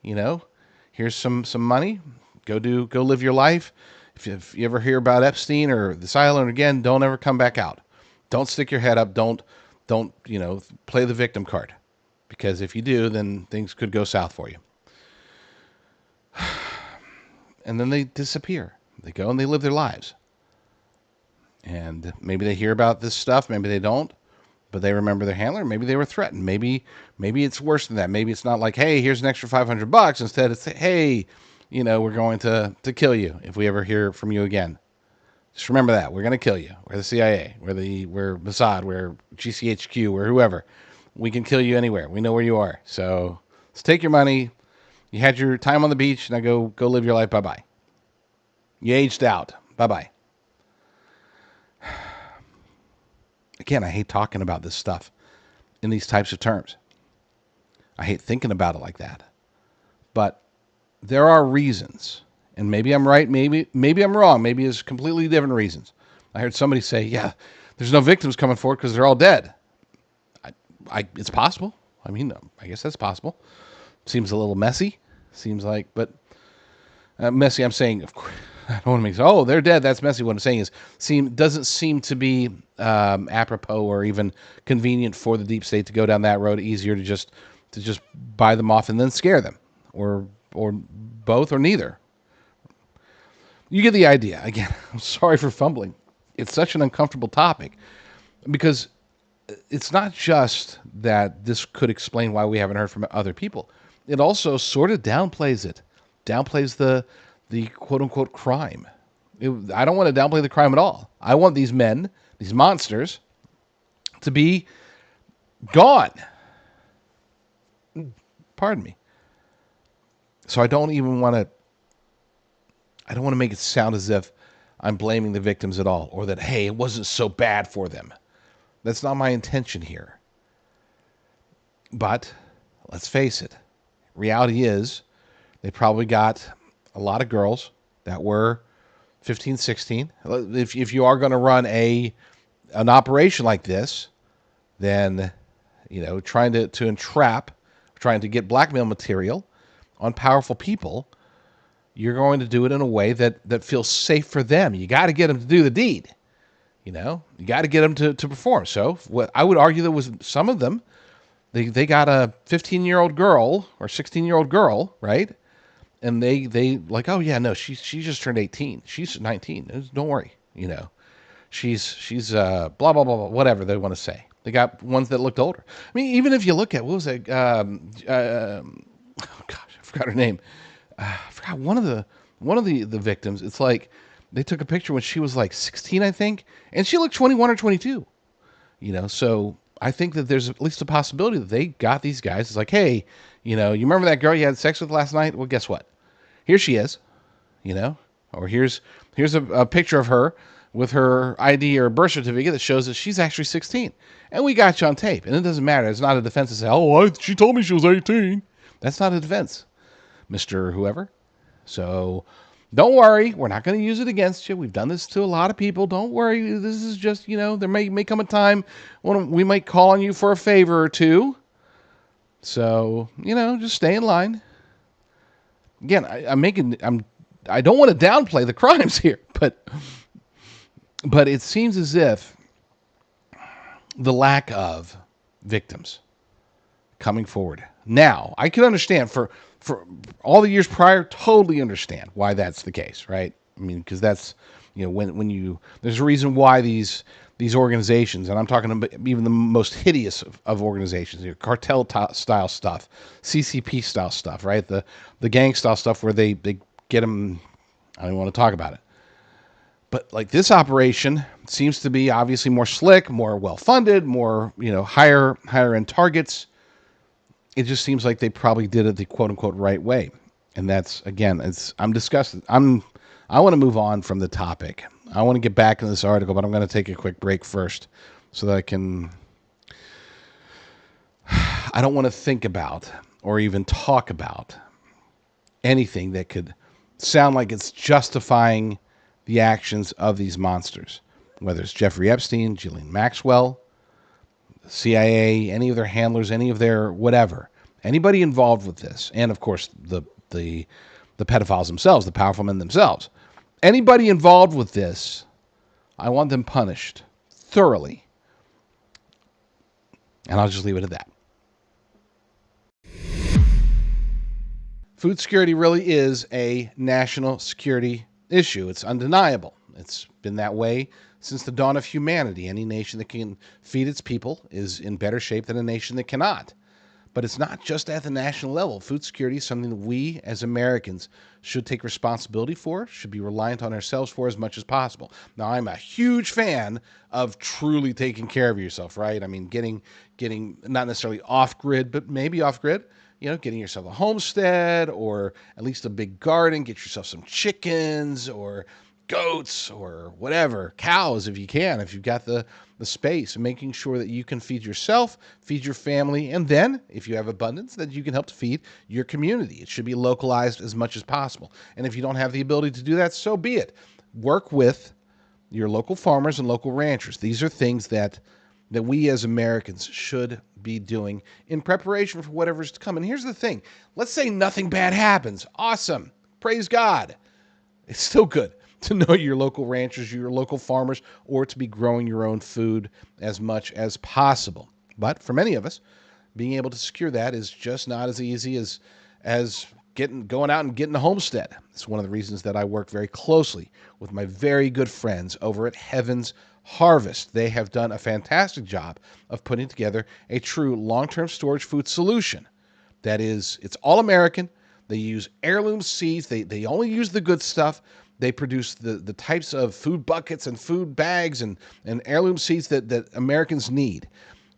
here's some money, go live your life. If you ever hear about Epstein or this island again, don't ever come back out. Don't stick your head up. Don't play the victim card, because if you do, then things could go south for you. And then they disappear. They go and they live their lives. And maybe they hear about this stuff, maybe they don't, but they remember their handler. Maybe they were threatened. Maybe it's worse than that. Maybe it's not like, hey, here's an extra $500. Instead, it's, hey, we're going to kill you if we ever hear from you again. Just remember that. We're going to kill you. We're the CIA. We're Mossad. We're GCHQ. We're whoever. We can kill you anywhere. We know where you are. So let's take your money. You had your time on the beach. Now go live your life. Bye-bye. You aged out. Bye-bye. Again, I hate talking about this stuff in these types of terms. I hate thinking about it like that. But there are reasons, and maybe I'm right, maybe I'm wrong, maybe it's completely different reasons. I heard somebody say, yeah, there's no victims coming forward because they're all dead. It's possible. I mean, I guess that's possible. Seems a little messy. Seems like, but messy, I'm saying, of course, I don't want to make, oh, they're dead. That's messy. What I'm saying is, doesn't seem to be apropos or even convenient for the deep state to go down that road. Easier to just buy them off and then scare them, or both or neither. You get the idea. Again, I'm sorry for fumbling. It's such an uncomfortable topic because it's not just that this could explain why we haven't heard from other people. It also sort of downplays it, downplays the quote unquote crime. I don't want to downplay the crime at all. I want these men, these monsters, to be gone. Pardon me. So I don't want to make it sound as if I'm blaming the victims at all, or that, hey, it wasn't so bad for them. That's not my intention here. But let's face it. Reality is they probably got a lot of girls that were 15, 16. If you are going to run an operation like this, then, trying to entrap, trying to get blackmail material on powerful people, you're going to do it in a way that feels safe for them. You got to get them to do the deed. You got to get them to perform. So what I would argue, there was some of them, they got a 15-year-old girl or 16-year-old girl, right? And they like, oh yeah, no, she just turned 18. She's 19. Don't worry, she's blah blah blah blah, whatever they want to say. They got ones that looked older. I mean, even if you look at, what was it? Oh gosh, I forgot her name. I forgot one of the victims. It's like they took a picture when she was like 16, I think, and she looked 21 or 22. So I think that there's at least a possibility that they got these guys. It's like, hey, you remember that girl you had sex with last night? Well, guess what? Here she is, or here's a picture of her with her ID or birth certificate that shows that she's actually 16. And we got you on tape. And it doesn't matter. It's not a defense to say, oh, she told me she was 18. That's not a defense, Mr. Whoever. So don't worry. We're not going to use it against you. We've done this to a lot of people. Don't worry. This is just, there may come a time when we might call on you for a favor or two. So, just stay in line. Again, I don't want to downplay the crimes here, but it seems as if the lack of victims coming forward. Now, I can understand for all the years prior, totally understand why that's the case, right? I mean, because that's, when there's a reason why these organizations, and I'm talking about even the most hideous of organizations, cartel style stuff, CCP style stuff, right? The gang style stuff where they get them. I don't even want to talk about it. But like this operation seems to be obviously more slick, more well funded, more higher end targets. It just seems like they probably did it the quote unquote right way, and that's, again, I'm disgusted. I want to move on from the topic. I want to get back in this article, but I'm going to take a quick break first so that I don't want to think about or even talk about anything that could sound like it's justifying the actions of these monsters, whether it's Jeffrey Epstein, Ghislaine Maxwell, the CIA, any of their handlers, any of their whatever, anybody involved with this, and of course the pedophiles themselves, the powerful men themselves. Anybody involved with this, I want them punished thoroughly. And I'll just leave it at that. Food security really is a national security issue. It's undeniable. It's been that way since the dawn of humanity. Any nation that can feed its people is in better shape than a nation that cannot. But it's not just at the national level. Food security is something that we as Americans should take responsibility for, should be reliant on ourselves for as much as possible. Now, I'm a huge fan of truly taking care of yourself, right? I mean, getting not necessarily off-grid, but maybe off-grid, getting yourself a homestead or at least a big garden, get yourself some chickens or goats or whatever, cows if you can, if you've got the space, and making sure that you can feed yourself, feed your family, and then, if you have abundance, that you can help to feed your community. It should be localized as much as possible. And if you don't have the ability to do that, so be it. Work with your local farmers and local ranchers. These are things that we as Americans should be doing in preparation for whatever's to come. And here's the thing. Let's say nothing bad happens. Awesome. Praise God. It's still good to know your local ranchers, your local farmers, or to be growing your own food as much as possible. But for many of us, being able to secure that is just not as easy as going out and getting a homestead. It's one of the reasons that I work very closely with my very good friends over at Heaven's Harvest. They have done a fantastic job of putting together a true long-term storage food solution. That is, it's all American. They use heirloom seeds. They only use the good stuff. They produce the types of food buckets and food bags and heirloom seeds that Americans need.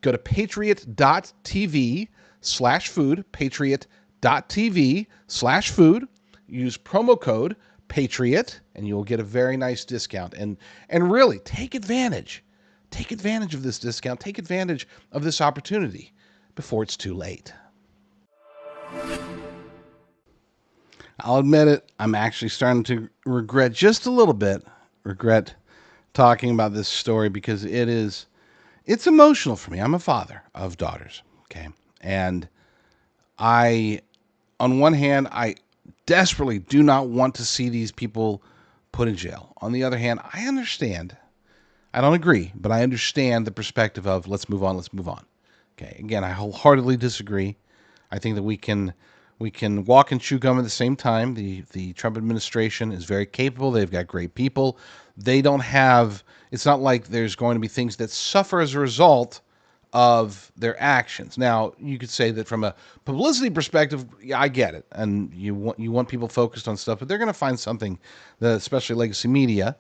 Go to patriot.tv/food, patriot.tv/food. Use promo code PATRIOT, and you'll get a very nice discount. And really, take advantage. Take advantage of this discount. Take advantage of this opportunity before it's too late. I'll admit it, I'm actually starting to regret just a little bit, talking about this story because it's emotional for me. I'm a father of daughters, okay? And on one hand, I desperately do not want to see these people put in jail. On the other hand, I understand. I don't agree, but I understand the perspective of let's move on. Okay, again, I wholeheartedly disagree. I think that we can walk and chew gum at the same time. The Trump administration is very capable. They've got great people. They don't have. It's not like there's going to be things that suffer as a result of their actions. Now, you could say that from a publicity perspective, yeah, I get it, and you want people focused on stuff, but they're going to find something that, especially legacy media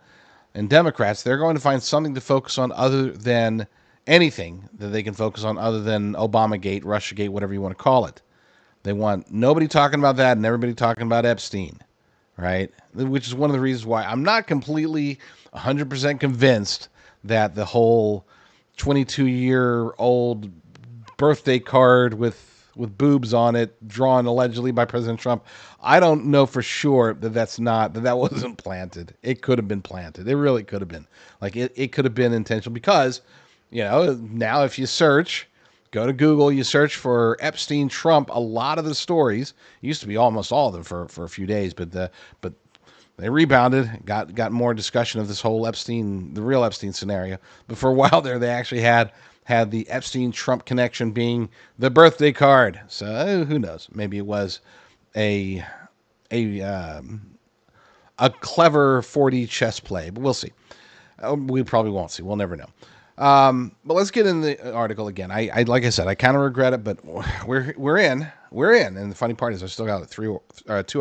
and Democrats, they're going to find something to focus on other than anything that they can focus on other than Obamagate, Russiagate, whatever you want to call it. They want nobody talking about that and everybody talking about Epstein, right? Which is one of the reasons why I'm not completely 100% convinced that the whole 22-year-old birthday card with boobs on it, drawn allegedly by President Trump. I don't know for sure that wasn't planted. It could have been planted. It really could have been. Like it could have been intentional because, now if you search, go to Google, you search for Epstein Trump, a lot of the stories, used to be almost all of them for a few days, but they rebounded, got more discussion of this whole the real Epstein scenario. But for a while there, they actually had the Epstein-Trump connection being the birthday card. So who knows? Maybe it was a clever 4D chess play, but we'll see. We probably won't see. We'll never know. But let's get in the article again. I like I said, I kind of regret it, but we're in. And the funny part is I still got two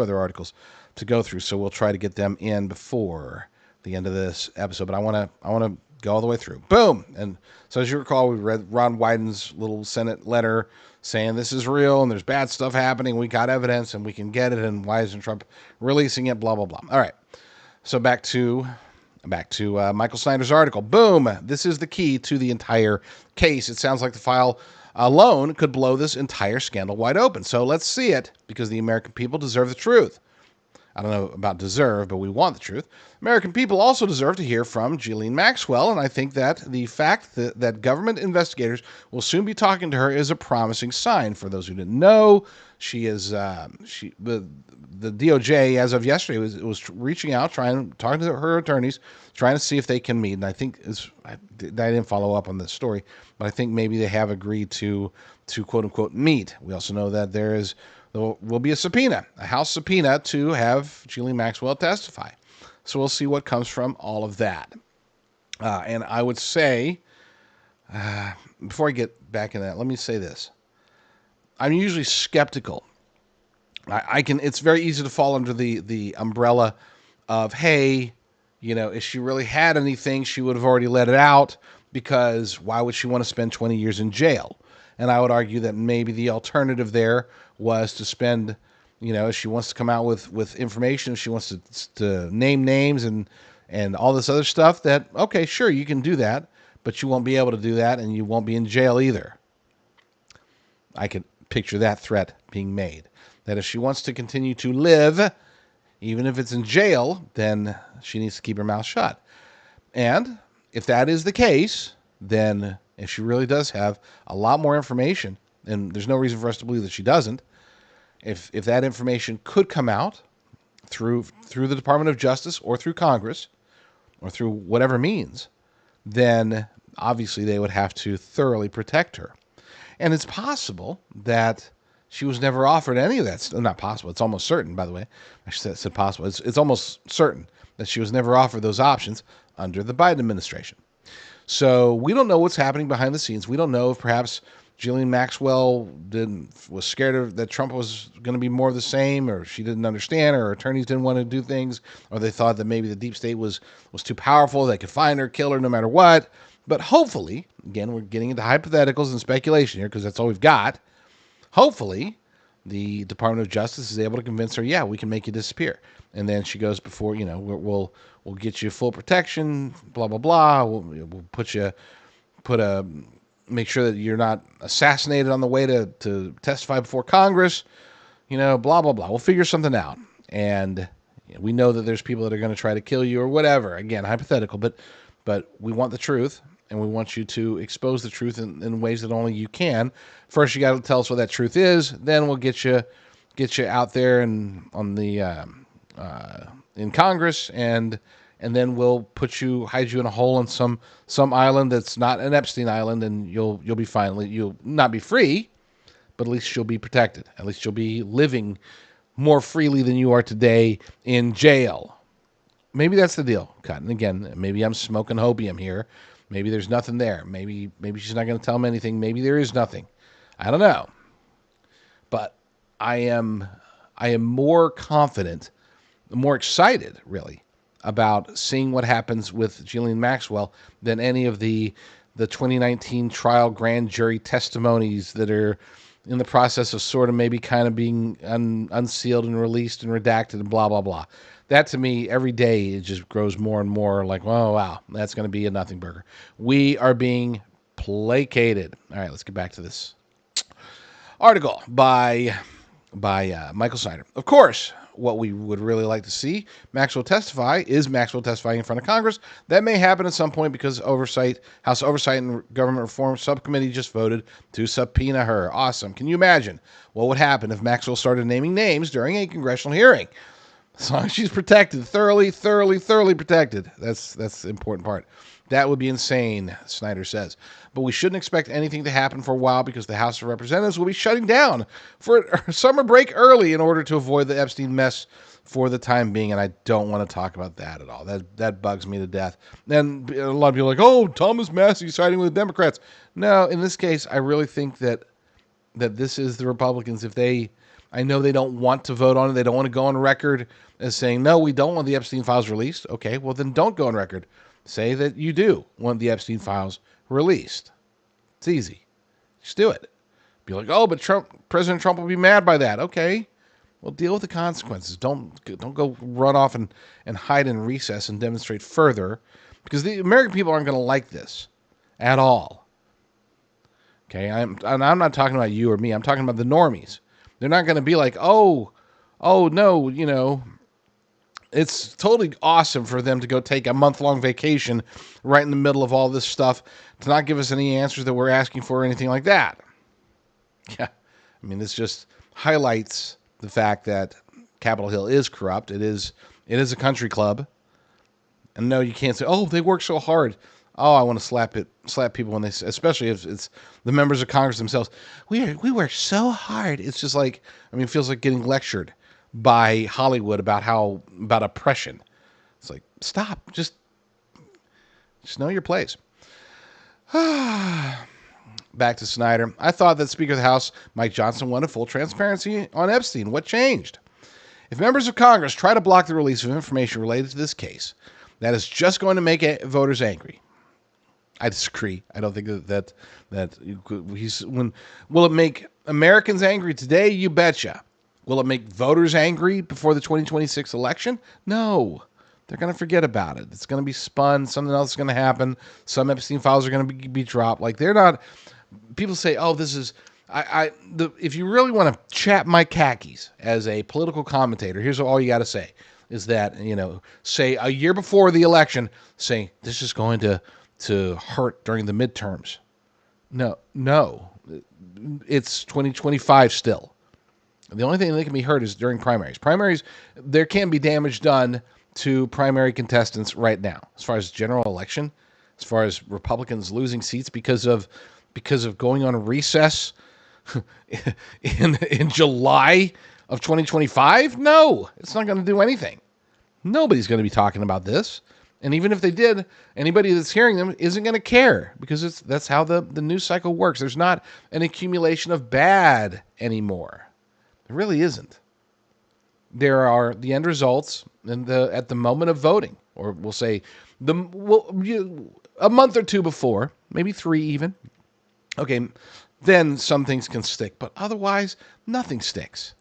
other articles to go through, so we'll try to get them in before the end of this episode. But I want to go all the way through. Boom! And so as you recall, we read Ron Wyden's little Senate letter saying this is real and there's bad stuff happening. We got evidence and we can get it. And why isn't Trump releasing it? Blah blah blah. All right. So back to Michael Snyder's article. Boom! This is the key to the entire case. It sounds like the file alone could blow this entire scandal wide open. So let's see it, because the American people deserve the truth. I don't know about deserve, but we want the truth. American people also deserve to hear from Ghislaine Maxwell, and I think that the fact that government investigators will soon be talking to her is a promising sign. For those who didn't know, she is the DOJ, as of yesterday, was reaching out, talking to her attorneys, trying to see if they can meet. And I think I didn't follow up on this story, but I think maybe they have agreed to quote unquote meet. We also know that there will be a subpoena, a House subpoena, to have Ghislaine Maxwell testify. So we'll see what comes from all of that. And I would say, before I get back into that, let me say this. I'm usually skeptical. It's very easy to fall under the umbrella of, hey, if she really had anything, she would have already let it out, because why would she want to spend 20 years in jail? And I would argue that maybe the alternative there was to spend, if she wants to come out with information, if she wants to name names and all this other stuff, that, okay, sure, you can do that, but you won't be able to do that, and you won't be in jail either. I could picture that threat being made, that if she wants to continue to live, even if it's in jail, then she needs to keep her mouth shut. And if that is the case, then if she really does have a lot more information, and there's no reason for us to believe that she doesn't, if that information could come out, through the Department of Justice or through Congress or through whatever means, then obviously they would have to thoroughly protect her. And it's possible that she was never offered any of that. Not possible. It's almost certain, by the way. I said possible. It's almost certain that she was never offered those options under the Biden administration. So we don't know what's happening behind the scenes. We don't know if perhaps Ghislaine Maxwell was scared of that Trump was going to be more of the same, or she didn't understand, or her attorneys didn't want to do things, or they thought that maybe the deep state was too powerful. They could find her, kill her, no matter what. But hopefully, again, we're getting into hypotheticals and speculation here because that's all we've got. Hopefully, the Department of Justice is able to convince her, yeah, we can make you disappear. And then she goes before, we'll get you full protection, blah, blah, blah. We'll make sure that you're not assassinated on the way to testify before Congress, blah, blah, blah. We'll figure something out. And we know that there's people that are going to try to kill you or whatever. Again, hypothetical, but we want the truth, and we want you to expose the truth in ways that only you can. First, you got to tell us what that truth is. Then we'll get you out there and in Congress, and then we'll hide you in a hole on some island that's not an Epstein island, and you'll be fine. You'll not be free, but at least you'll be protected. At least you'll be living more freely than you are today in jail. Maybe that's the deal, Cotton. Again, maybe I'm smoking hopium here. Maybe there's nothing there. Maybe she's not going to tell him anything. Maybe there is nothing. I don't know. But I am more confident, more excited, really, about seeing what happens with Ghislaine Maxwell than any of the 2019 trial grand jury testimonies that are in the process of sort of maybe kind of being unsealed and released and redacted and blah, blah, blah. That, to me, every day, it just grows more and more like, oh, wow, that's going to be a nothing burger. We are being placated. All right, let's get back to this article by Michael Snyder. Of course, what we would really like to see Maxwell testifying in front of Congress. That may happen at some point because House Oversight and Government Reform Subcommittee just voted to subpoena her. Awesome. Can you imagine what would happen if Maxwell started naming names during a congressional hearing? As long as she's protected, thoroughly protected. That's the important part. That would be insane, Snyder says. But we shouldn't expect anything to happen for a while because the House of Representatives will be shutting down for a summer break early in order to avoid the Epstein mess for the time being. And I don't want to talk about that at all. That bugs me to death. And a lot of people are like, oh, Thomas Massie siding with the Democrats. No, in this case, I really think that this is the Republicans. I know they don't want to vote on it. They don't want to go on record as saying, no, we don't want the Epstein files released. Okay, well, then don't go on record. Say that you do want the Epstein files released. It's easy. Just do it. Be like, oh, but President Trump will be mad by that. Okay, well, deal with the consequences. Don't go run off and hide in recess and demonstrate further, because the American people aren't going to like this at all. Okay, I'm not talking about you or me. I'm talking about the normies. They're not going to be like, oh no, it's totally awesome for them to go take a month-long vacation right in the middle of all this stuff to not give us any answers that we're asking for or anything like that. Yeah, I mean, this just highlights the fact that Capitol Hill is corrupt. It is a country club. And no, you can't say, oh, they work so hard. Oh, I want to slap people when especially if it's the members of Congress themselves. We work so hard. It's just like, it feels like getting lectured by Hollywood about oppression. It's like, stop, just know your place. Back to Snyder. I thought that Speaker of the House, Mike Johnson, wanted full transparency on Epstein. What changed? If members of Congress try to block the release of information related to this case, that is just going to make voters angry. I disagree. I don't think that will it make Americans angry today? You betcha. Will it make voters angry before the 2026 election? No. They're going to forget about it. It's going to be spun. Something else is going to happen. Some Epstein files are going to be dropped. Like, they're not. People say, oh, this is. If you really want to chap my khakis as a political commentator, here's all you got to say is that, say a year before the election, say this is going to hurt during the midterms. No, it's 2025 still. The only thing that can be heard is during primaries. Primaries, there can be damage done to primary contestants right now. As far as general election, as far as Republicans losing seats because of going on recess in July of 2025, no, it's not going to do anything. Nobody's going to be talking about this. And even if they did, anybody that's hearing them isn't going to care because that's how the news cycle works. There's not an accumulation of bad anymore. There really isn't. There are the end results at the moment of voting, or we'll say a month or two before, maybe 3 even. Okay, then some things can stick, but otherwise nothing sticks.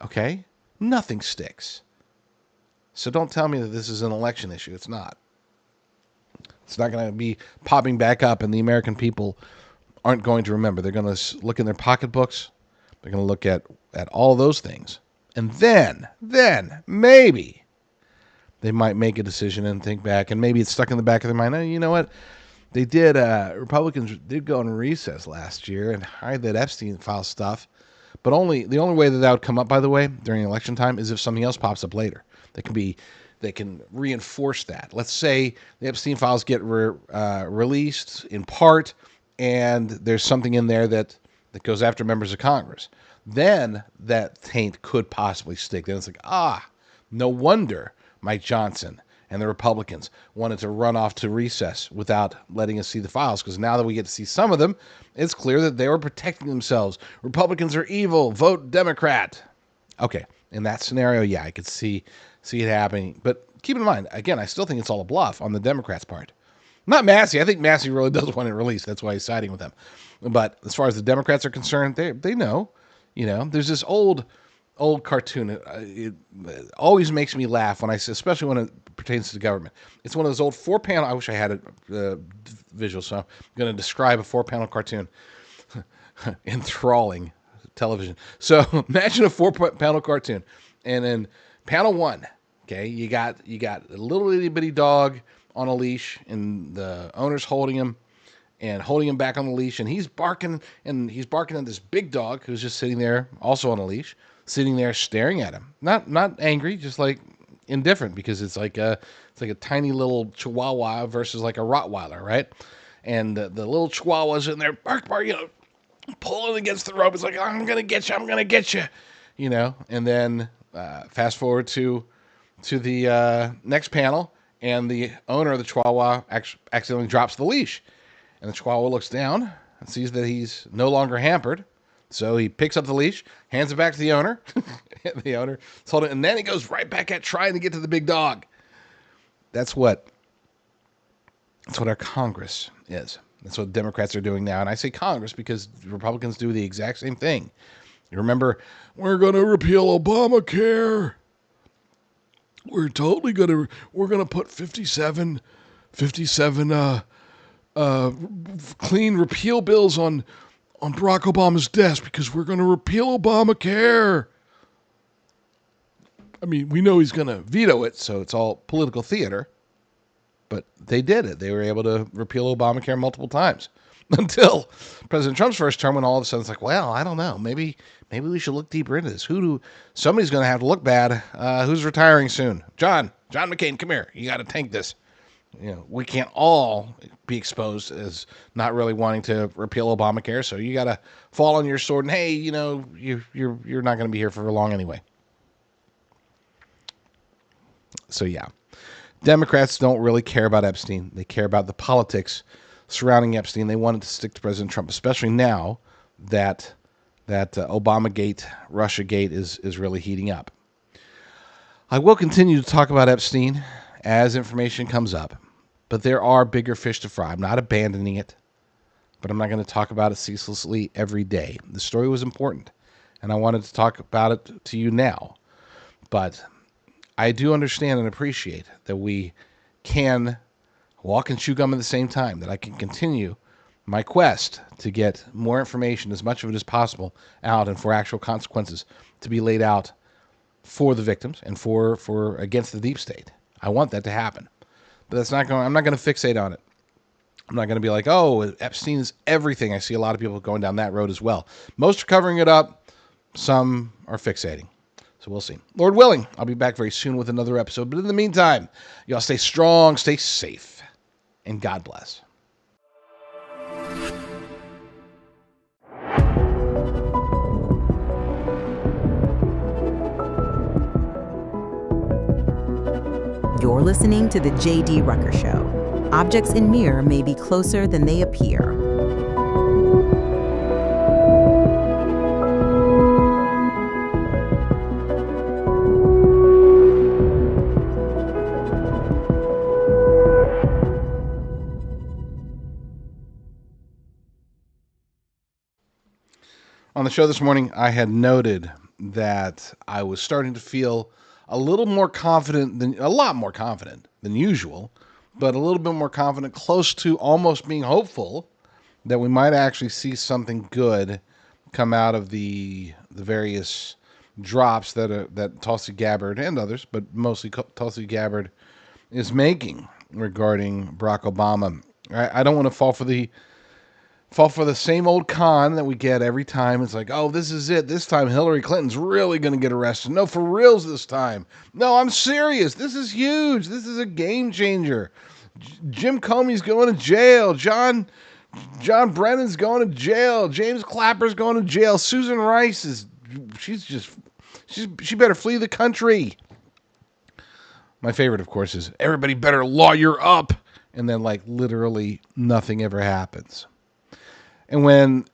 Okay? Nothing sticks. So don't tell me that this is an election issue. It's not. It's not going to be popping back up, and the American people aren't going to remember. They're going to look in their pocketbooks. They're going to look at all those things. And then maybe they might make a decision and think back, and maybe it's stuck in the back of their mind. Oh, you know what? They did, Republicans did go in recess last year and hide that Epstein file stuff. But the only way that would come up, by the way, during election time is if something else pops up later. They can reinforce that. Let's say the Epstein files get released in part, and there's something in there that goes after members of Congress. Then that taint could possibly stick. Then it's like, no wonder Mike Johnson and the Republicans wanted to run off to recess without letting us see the files, because now that we get to see some of them, it's clear that they were protecting themselves. Republicans are evil. Vote Democrat. Okay, in that scenario, yeah, I could see it happening. But keep in mind, again, I still think it's all a bluff on the Democrats' part. Not Massey. I think Massey really does want it released. That's why he's siding with them. But as far as the Democrats are concerned, they know. You know, there's this old cartoon. It always makes me laugh especially when it pertains to the government. It's one of those old 4-panel. I wish I had it visual, so I'm going to describe a 4-panel cartoon. Enthralling television. So imagine a 4-panel cartoon, and in panel 1, okay, you got a little itty bitty dog on a leash, and the owner's holding him back on the leash, and he's barking at this big dog who's just sitting there, also on a leash, sitting there staring at him. Not angry, just like indifferent, because it's like a tiny little Chihuahua versus like a Rottweiler, right? And the little Chihuahua's in there, bark, pulling against the rope. It's like, I'm gonna get you, you know. And then fast forward to the next panel, and the owner of the Chihuahua accidentally drops the leash. And the Chihuahua looks down and sees that he's no longer hampered. So he picks up the leash, hands it back to the owner. The owner is holding it, and then he goes right back at trying to get to the big dog. That's what our Congress is. That's what Democrats are doing now. And I say Congress because Republicans do the exact same thing. You remember, we're going to repeal Obamacare. We're going to put 57 clean repeal bills on Barack Obama's desk because we're going to repeal Obamacare. I mean, we know he's going to veto it, so it's all political theater. But they did it. They were able to repeal Obamacare multiple times until President Trump's first term, when all of a sudden it's like, well, I don't know. Maybe we should look deeper into this. Somebody's going to have to look bad. Who's retiring soon? John McCain, come here. You got to tank this. You know, we can't all be exposed as not really wanting to repeal Obamacare, so you got to fall on your sword. And hey, you know, you're not going to be here for long anyway. So yeah, Democrats don't really care about Epstein. They care about the politics surrounding Epstein. They wanted to stick to President Trump, especially now that Obamagate, Russiagate is really heating up. I will continue to talk about Epstein as information comes up, but there are bigger fish to fry. I'm not abandoning it, but I'm not going to talk about it ceaselessly every day. The story was important, and I wanted to talk about it to you now. But I do understand and appreciate that we can walk and chew gum at the same time, that I can continue my quest to get more information, as much of it as possible, out, and for actual consequences to be laid out for the victims and for against the deep state. I want that to happen. But I'm not going to fixate on it. I'm not going to be like, oh, Epstein is everything. I see a lot of people going down that road as well. Most are covering it up. Some are fixating. So we'll see. Lord willing, I'll be back very soon with another episode. But in the meantime, y'all stay strong, stay safe, and God bless. You're listening to The J.D. Rucker Show. Objects in mirror may be closer than they appear. On the show this morning, I had noted that I was starting to feel a lot more confident than usual, but a little bit more confident, close to almost being hopeful that we might actually see something good come out of the various drops that Tulsi Gabbard and others, but mostly Tulsi Gabbard, is making regarding Barack Obama. I don't want to fall for the same old con that we get every time. It's like, oh, this is it. This time Hillary Clinton's really going to get arrested. No, for reals this time. No, I'm serious. This is huge. This is a game changer. Jim Comey's going to jail. John Brennan's going to jail. James Clapper's going to jail. Susan Rice she better flee the country. My favorite, of course, is everybody better lawyer up. And then, like, literally nothing ever happens. And when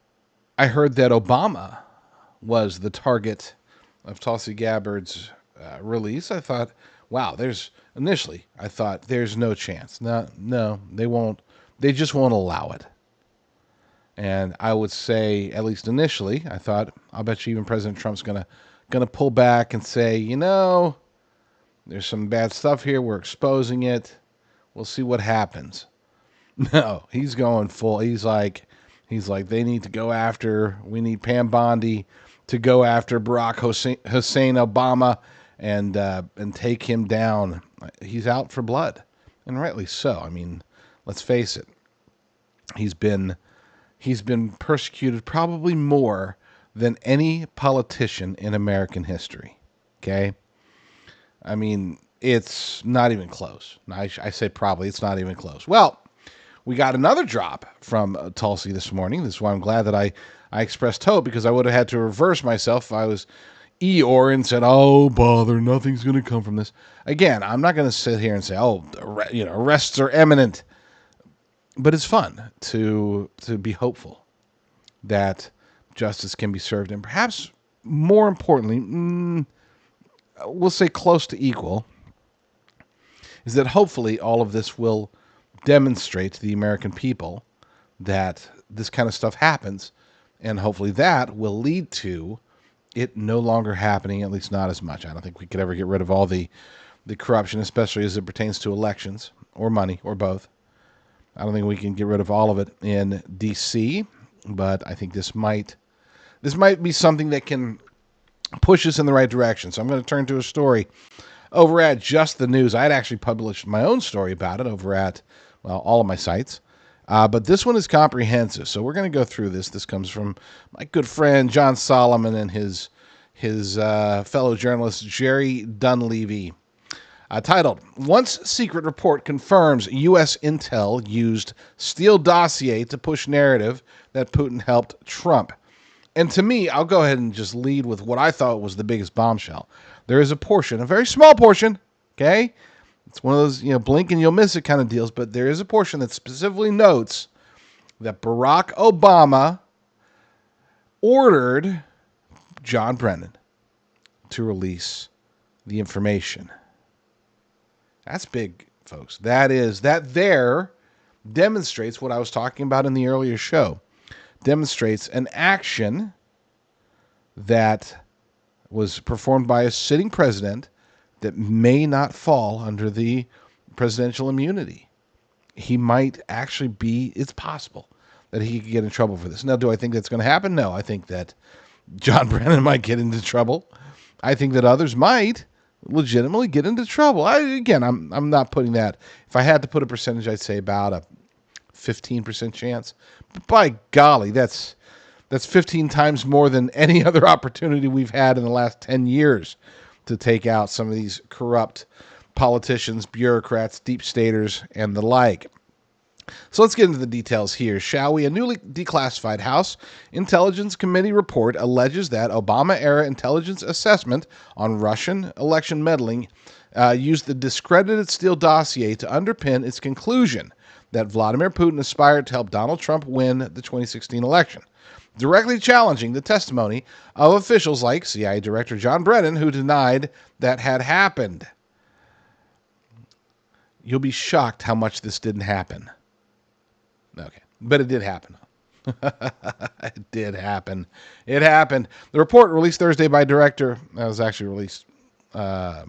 I heard that Obama was the target of Tulsi Gabbard's release, I thought, wow, there's no chance. No, they won't. They just won't allow it. And I would say, at least initially, I thought, I'll bet you even President Trump's gonna pull back and say, there's some bad stuff here. We're exposing it. We'll see what happens. No, he's going full. He's like, we need Pam Bondi to go after Barack Hussein Obama and take him down. He's out for blood, and rightly so. I mean, let's face it. He's been persecuted probably more than any politician in American history. Okay? I mean, it's not even close. I say probably, it's not even close. Well, we got another drop from Tulsi this morning. This is why I'm glad that I expressed hope, because I would have had to reverse myself if I was Eeyore and said, oh, bother, nothing's going to come from this. Again, I'm not going to sit here and say, arrests are imminent. But it's fun to be hopeful that justice can be served. And perhaps more importantly, we'll say close to equal, is that hopefully all of this will demonstrate to the American people that this kind of stuff happens, and hopefully that will lead to it no longer happening, at least not as much. I don't think we could ever get rid of all the corruption, especially as it pertains to elections or money or both. I don't think we can get rid of all of it in D.C., but I think this might be something that can push us in the right direction. So I'm going to turn to a story over at Just the News. I had actually published my own story about it over at, all of my sites. But this one is comprehensive. So we're going to go through this. This comes from my good friend John Solomon and his fellow journalist Jerry Dunleavy. Titled, Once Secret Report Confirms U.S. Intel Used Steele Dossier to Push Narrative That Putin Helped Trump. And to me, I'll go ahead and just lead with what I thought was the biggest bombshell. There is a portion, a very small portion, okay? It's one of those, blink and you'll miss it kind of deals, but there is a portion that specifically notes that Barack Obama ordered John Brennan to release the information. That's big, folks. That there demonstrates what I was talking about in the earlier show. Demonstrates an action that was performed by a sitting president that may not fall under the presidential immunity. He might actually it's possible that he could get in trouble for this. Now, do I think that's going to happen? No, I think that John Brennan might get into trouble. I think that others might legitimately get into trouble. I'm not putting that. If I had to put a percentage, I'd say about a 15% chance. But by golly, that's That's 15 times more than any other opportunity we've had in the last 10 years to take out some of these corrupt politicians, bureaucrats, deep staters, and the like. So let's get into the details here, shall we? A newly declassified House Intelligence Committee report alleges that Obama-era intelligence assessment on Russian election meddling used the discredited Steele dossier to underpin its conclusion that Vladimir Putin aspired to help Donald Trump win the 2016 election, directly challenging the testimony of officials like CIA Director John Brennan, who denied that had happened. You'll be shocked how much this didn't happen. Okay, but it did happen. It did happen. It happened. The report released Thursday by director, that was actually released, no,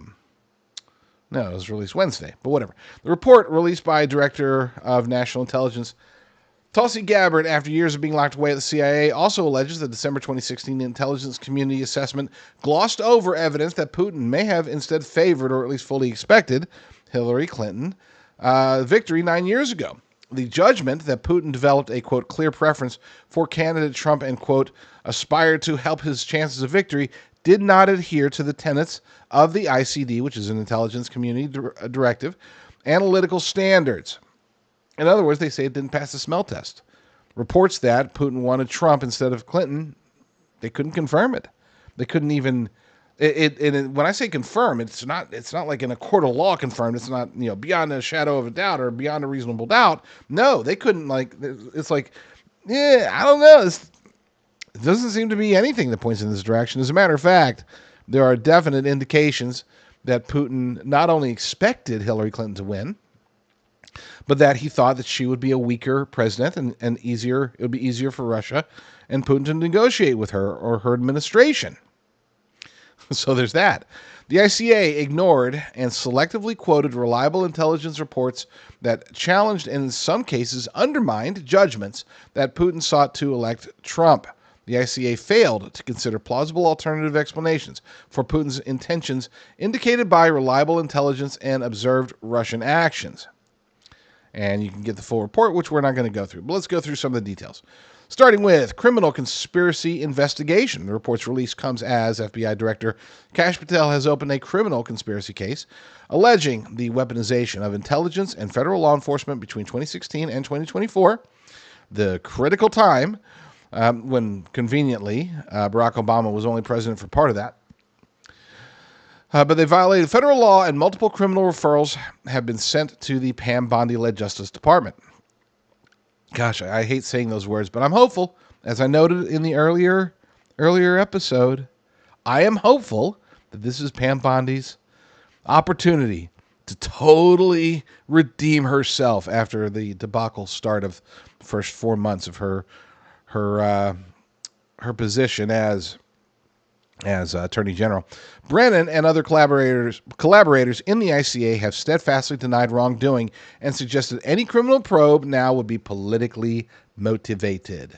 it was released Wednesday, but whatever. The report released by Director of National Intelligence Tulsi Gabbard, after years of being locked away at the CIA, also alleges the December 2016 intelligence community assessment glossed over evidence that Putin may have instead favored, or at least fully expected, Hillary Clinton victory 9 years ago. The judgment that Putin developed a, quote, clear preference for candidate Trump and, quote, aspired to help his chances of victory did not adhere to the tenets of the ICD, which is an intelligence community directive, analytical standards. In other words, they say it didn't pass the smell test. Reports that Putin wanted Trump instead of Clinton, they couldn't confirm it. They couldn't even... when I say confirm, it's not like in a court of law confirmed. It's not, beyond a shadow of a doubt or beyond a reasonable doubt. No, they couldn't, it's like, I don't know. It doesn't seem to be anything that points in this direction. As a matter of fact, there are definite indications that Putin not only expected Hillary Clinton to win, but that he thought that she would be a weaker president and it would be easier for Russia and Putin to negotiate with her or her administration. So there's that. The ICA ignored and selectively quoted reliable intelligence reports that challenged and in some cases undermined judgments that Putin sought to elect Trump. The ICA failed to consider plausible alternative explanations for Putin's intentions indicated by reliable intelligence and observed Russian actions. And you can get the full report, which we're not going to go through. But let's go through some of the details. Starting with criminal conspiracy investigation. The report's release comes as FBI Director Kash Patel has opened a criminal conspiracy case alleging the weaponization of intelligence and federal law enforcement between 2016 and 2024, the critical time when, conveniently, Barack Obama was only president for part of that. But they violated federal law, and multiple criminal referrals have been sent to the Pam Bondi-led Justice Department. Gosh, I hate saying those words, but I'm hopeful. As I noted in the earlier episode, I am hopeful that this is Pam Bondi's opportunity to totally redeem herself after the debacle start of the first 4 months of her position as Attorney General. Brennan and other collaborators in the ICA have steadfastly denied wrongdoing and suggested any criminal probe now would be politically motivated.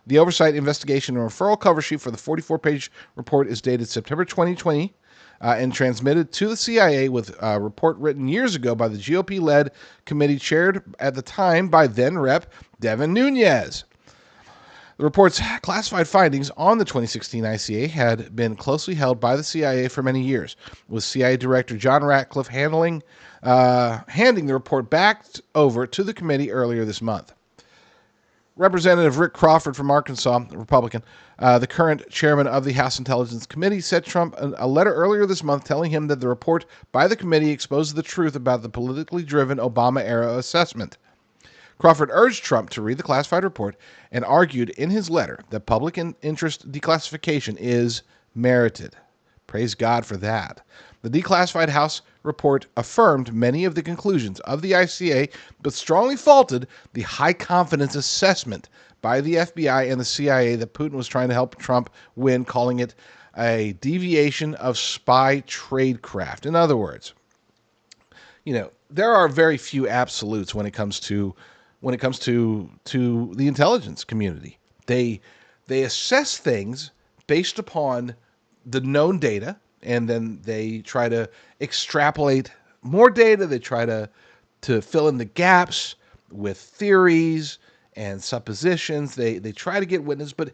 The oversight, investigation, and referral cover sheet for the 44-page report is dated September 2020 and transmitted to the CIA with a report written years ago by the GOP-led committee chaired at the time by then-Rep. Devin Nunes. The report's classified findings on the 2016 ICA had been closely held by the CIA for many years, with CIA Director John Ratcliffe handing the report back over to the committee earlier this month. Representative Rick Crawford from Arkansas, a Republican, the current chairman of the House Intelligence Committee, sent Trump a letter earlier this month telling him that the report by the committee exposed the truth about the politically driven Obama-era assessment. Crawford urged Trump to read the classified report and argued in his letter that public interest declassification is merited. Praise God for that. The declassified House report affirmed many of the conclusions of the ICA, but strongly faulted the high-confidence assessment by the FBI and the CIA that Putin was trying to help Trump win, calling it a deviation of spy tradecraft. In other words, there are very few absolutes when it comes to the intelligence community. They assess things based upon the known data, and then they try to extrapolate more data. They try to fill in the gaps with theories and suppositions. They try to get witness, but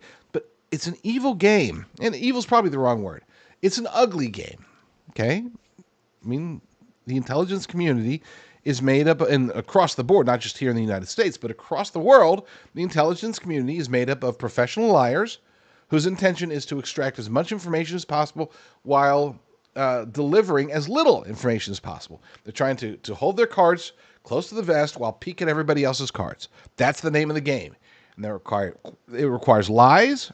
It's an evil game. And evil's probably the wrong word. It's an ugly game. Okay? I mean, the intelligence community is made up, and across the board, not just here in the United States, but across the world, the intelligence community is made up of professional liars whose intention is to extract as much information as possible while delivering as little information as possible. They're trying to hold their cards close to the vest while peeking everybody else's cards. That's the name of the game. And it requires lies,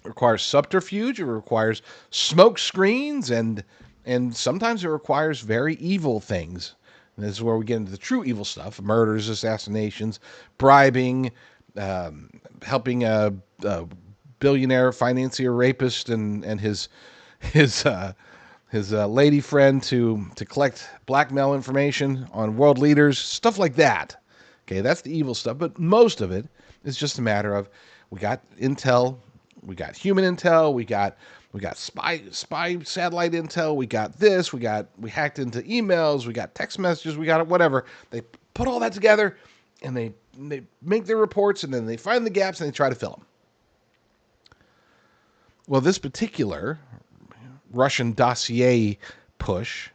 it requires subterfuge, it requires smoke screens, and sometimes it requires very evil things. And this is where we get into the true evil stuff: murders, assassinations, bribing, helping a billionaire financier rapist and his lady friend to collect blackmail information on world leaders, stuff like that. Okay, that's the evil stuff. But most of it is just a matter of, we got intel, we got human intel, we got spy satellite intel, we got this, we hacked into emails, we got text messages, we got whatever. They put all that together and they make their reports, and then they find the gaps and they try to fill them. Well, this particular Russian dossier push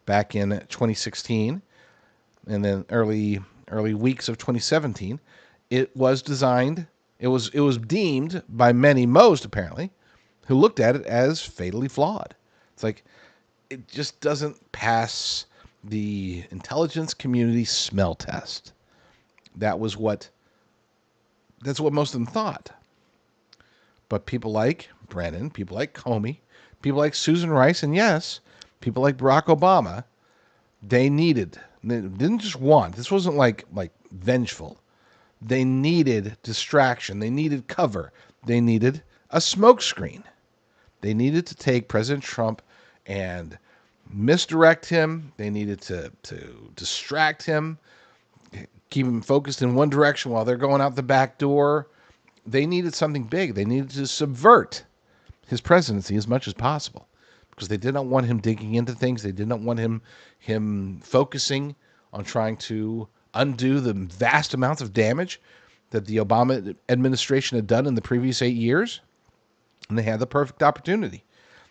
back in 2016 and then early weeks of 2017, it was designed, it was deemed by many, most apparently, who looked at it as fatally flawed. It's like, it just doesn't pass the intelligence community smell test. That's what most of them thought. But people like Brennan, people like Comey, people like Susan Rice, and yes, people like Barack Obama, they didn't just want, this wasn't like vengeful. They needed distraction. They needed cover. They needed a smokescreen. They needed to take President Trump and misdirect him. They needed to distract him, keep him focused in one direction while they're going out the back door. They needed something big. They needed to subvert his presidency as much as possible, because they did not want him digging into things. They did not want him focusing on trying to undo the vast amounts of damage that the Obama administration had done in the previous 8 years. And they had the perfect opportunity.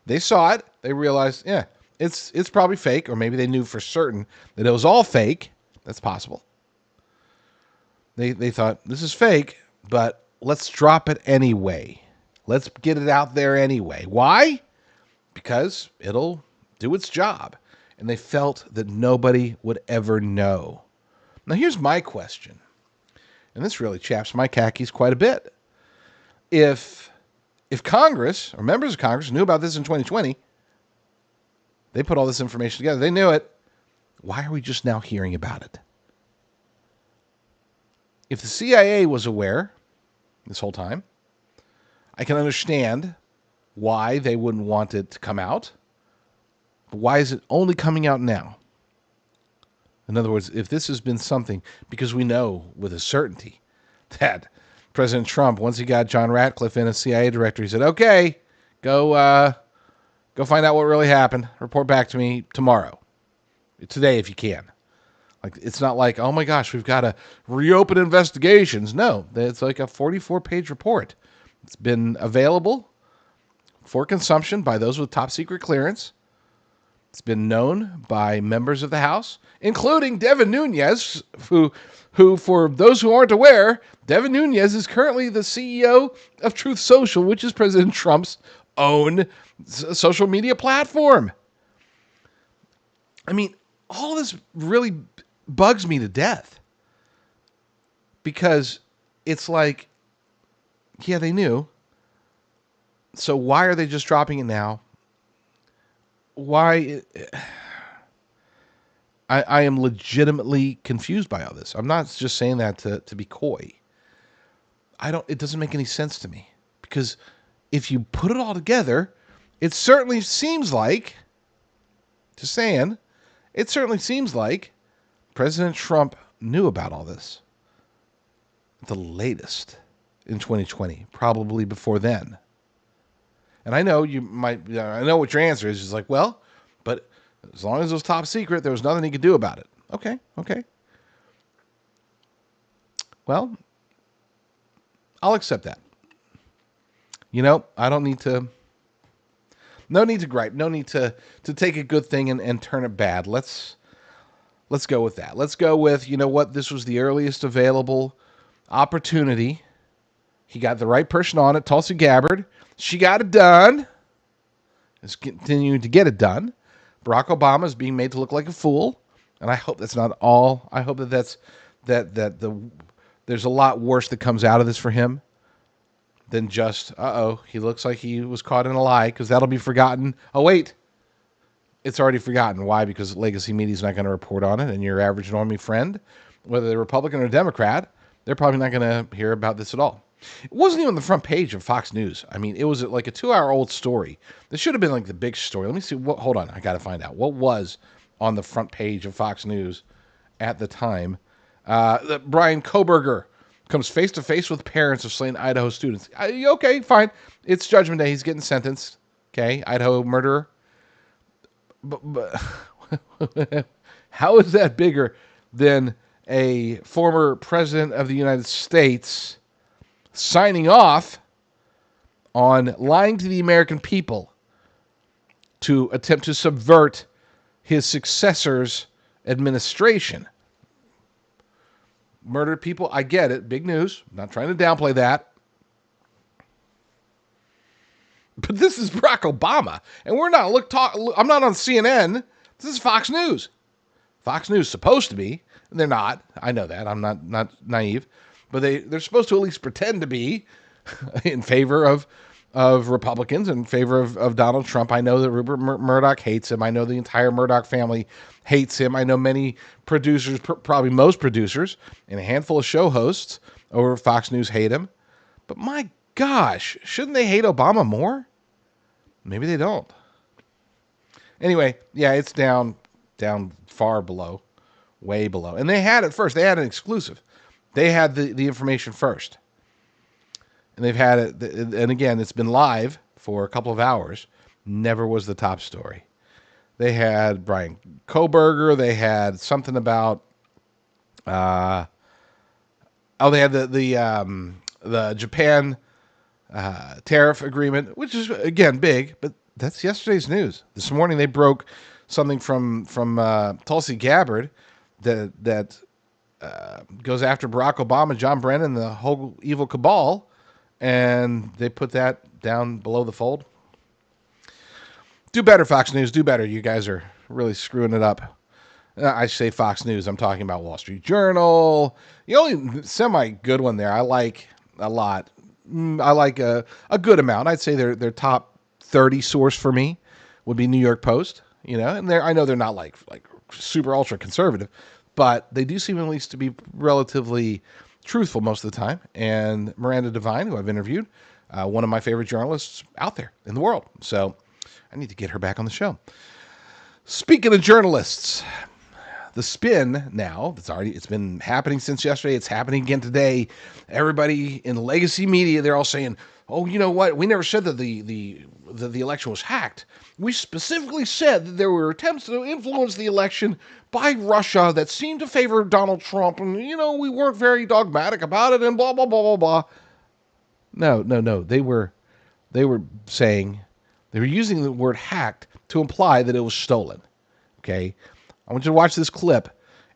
They saw it. They realized, yeah, it's probably fake, or maybe they knew for certain that it was all fake. That's possible. They thought, this is fake, but let's drop it anyway. Let's get it out there anyway. Why? Because it'll do its job. And they felt that nobody would ever know. Now, here's my question, and this really chaps my khakis quite a bit. If Congress, or members of Congress, knew about this in 2020, they put all this information together, they knew it, why are we just now hearing about it? If the CIA was aware this whole time, I can understand why they wouldn't want it to come out. But why is it only coming out now? In other words, if this has been something, because we know with a certainty that President Trump, once he got John Ratcliffe in as CIA director, he said, okay, go find out what really happened. Report back to me tomorrow. Today, if you can. Like, it's not like, oh my gosh, we've got to reopen investigations. No, it's like a 44-page report. It's been available for consumption by those with top secret clearance. It's been known by members of the House, including Devin Nunes, who, for those who aren't aware, Devin Nunes is currently the CEO of Truth Social, which is President Trump's own social media platform. I mean, all this really bugs me to death, because it's like, yeah, they knew. So why are they just dropping it now? Why? I am legitimately confused by all this. I'm not just saying that to be coy. It doesn't make any sense to me, because if you put it all together, it certainly seems like, just saying, it certainly seems like President Trump knew about all this at the latest in 2020, probably before then. And I know I know what your answer is. It's like, well, but as long as it was top secret, there was nothing he could do about it. Okay. Well, I'll accept that. I don't need to. No need to gripe. No need to take a good thing and turn it bad. Let's go with that. Let's go with, what? This was the earliest available opportunity. He got the right person on it, Tulsi Gabbard. She got it done. Is continuing to get it done. Barack Obama is being made to look like a fool, and I hope that's not all. I hope that there's a lot worse that comes out of this for him than just, he looks like he was caught in a lie, because that'll be forgotten. Oh, wait. It's already forgotten. Why? Because legacy media is not going to report on it, and your average normie friend, whether they're Republican or Democrat, they're probably not going to hear about this at all. It wasn't even on the front page of Fox News. I mean, it was like a 2-hour-old story. This should have been like the big story. Let me see. Hold on. I got to find out. What was on the front page of Fox News at the time? Brian Koberger comes face-to-face with parents of slain Idaho students. Okay, fine. It's Judgment Day. He's getting sentenced. Okay, Idaho murderer. But how is that bigger than a former president of the United States signing off on lying to the American people to attempt to subvert his successor's administration? Murdered people, I get it. Big news. I'm not trying to downplay that. But this is Barack Obama, and we're not I'm not on CNN. This is Fox News. Fox News is supposed to be. They're not. I know that. I'm not naive, but they're supposed to at least pretend to be in favor of Republicans, in favor of Donald Trump. I know that Rupert Murdoch hates him. I know the entire Murdoch family hates him. I know many producers, probably most producers, and a handful of show hosts over Fox News hate him. But my gosh, shouldn't they hate Obama more? Maybe they don't. Anyway, yeah, it's down far below, way below. And they had it first. They had an exclusive. They had the information first. And they've had it, and again, it's been live for a couple of hours. Never was the top story. They had Brian Koberger. They had something about, they had the Japan tariff agreement, which is, again, big, but that's yesterday's news. This morning they broke something from Tulsi Gabbard that goes after Barack Obama, John Brennan, the whole evil cabal, and they put that down below the fold. Do better, Fox News. Do better. You guys are really screwing it up. I say Fox News. I'm talking about Wall Street Journal. The only semi-good one there I like a lot. I like a good amount. I'd say their top 30 source for me would be New York Post. And I know they're not like super ultra conservative, but they do seem at least to be relatively truthful most of the time. And Miranda Devine, who I've interviewed, one of my favorite journalists out there in the world. So I need to get her back on the show. Speaking of journalists, the spin now, it's been happening since yesterday. It's happening again today. Everybody in legacy media, they're all saying, oh, you know what? We never said that the election was hacked. We specifically said that there were attempts to influence the election by Russia that seemed to favor Donald Trump. And, we weren't very dogmatic about it and blah, blah, blah, blah, blah. No. They were saying, they were using the word hacked to imply that it was stolen. Okay? I want you to watch this clip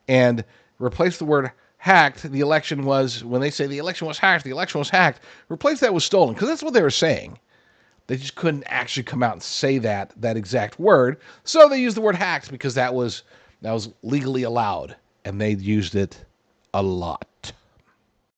and replace the word hacked. The election was, when they say the election was hacked, replace that with stolen, because that's what they were saying. They just couldn't actually come out and say that exact word. So they used the word hacked because that was legally allowed, and they used it a lot.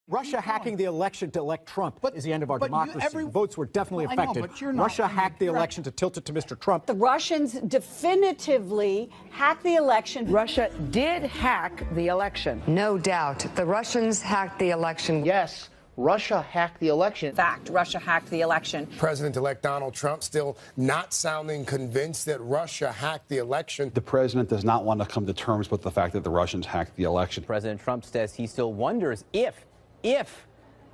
Russia hacking the election to elect Trump is the end of our democracy. Votes were definitely affected. Russia hacked the election to tilt it to Mr. Trump. The Russians definitively hacked the election. Russia did hack the election. No doubt. The Russians hacked the election. Yes. Russia hacked the election. Fact, Russia hacked the election. President-elect Donald Trump still not sounding convinced that Russia hacked the election. The president does not want to come to terms with the fact that the Russians hacked the election. President Trump says he still wonders if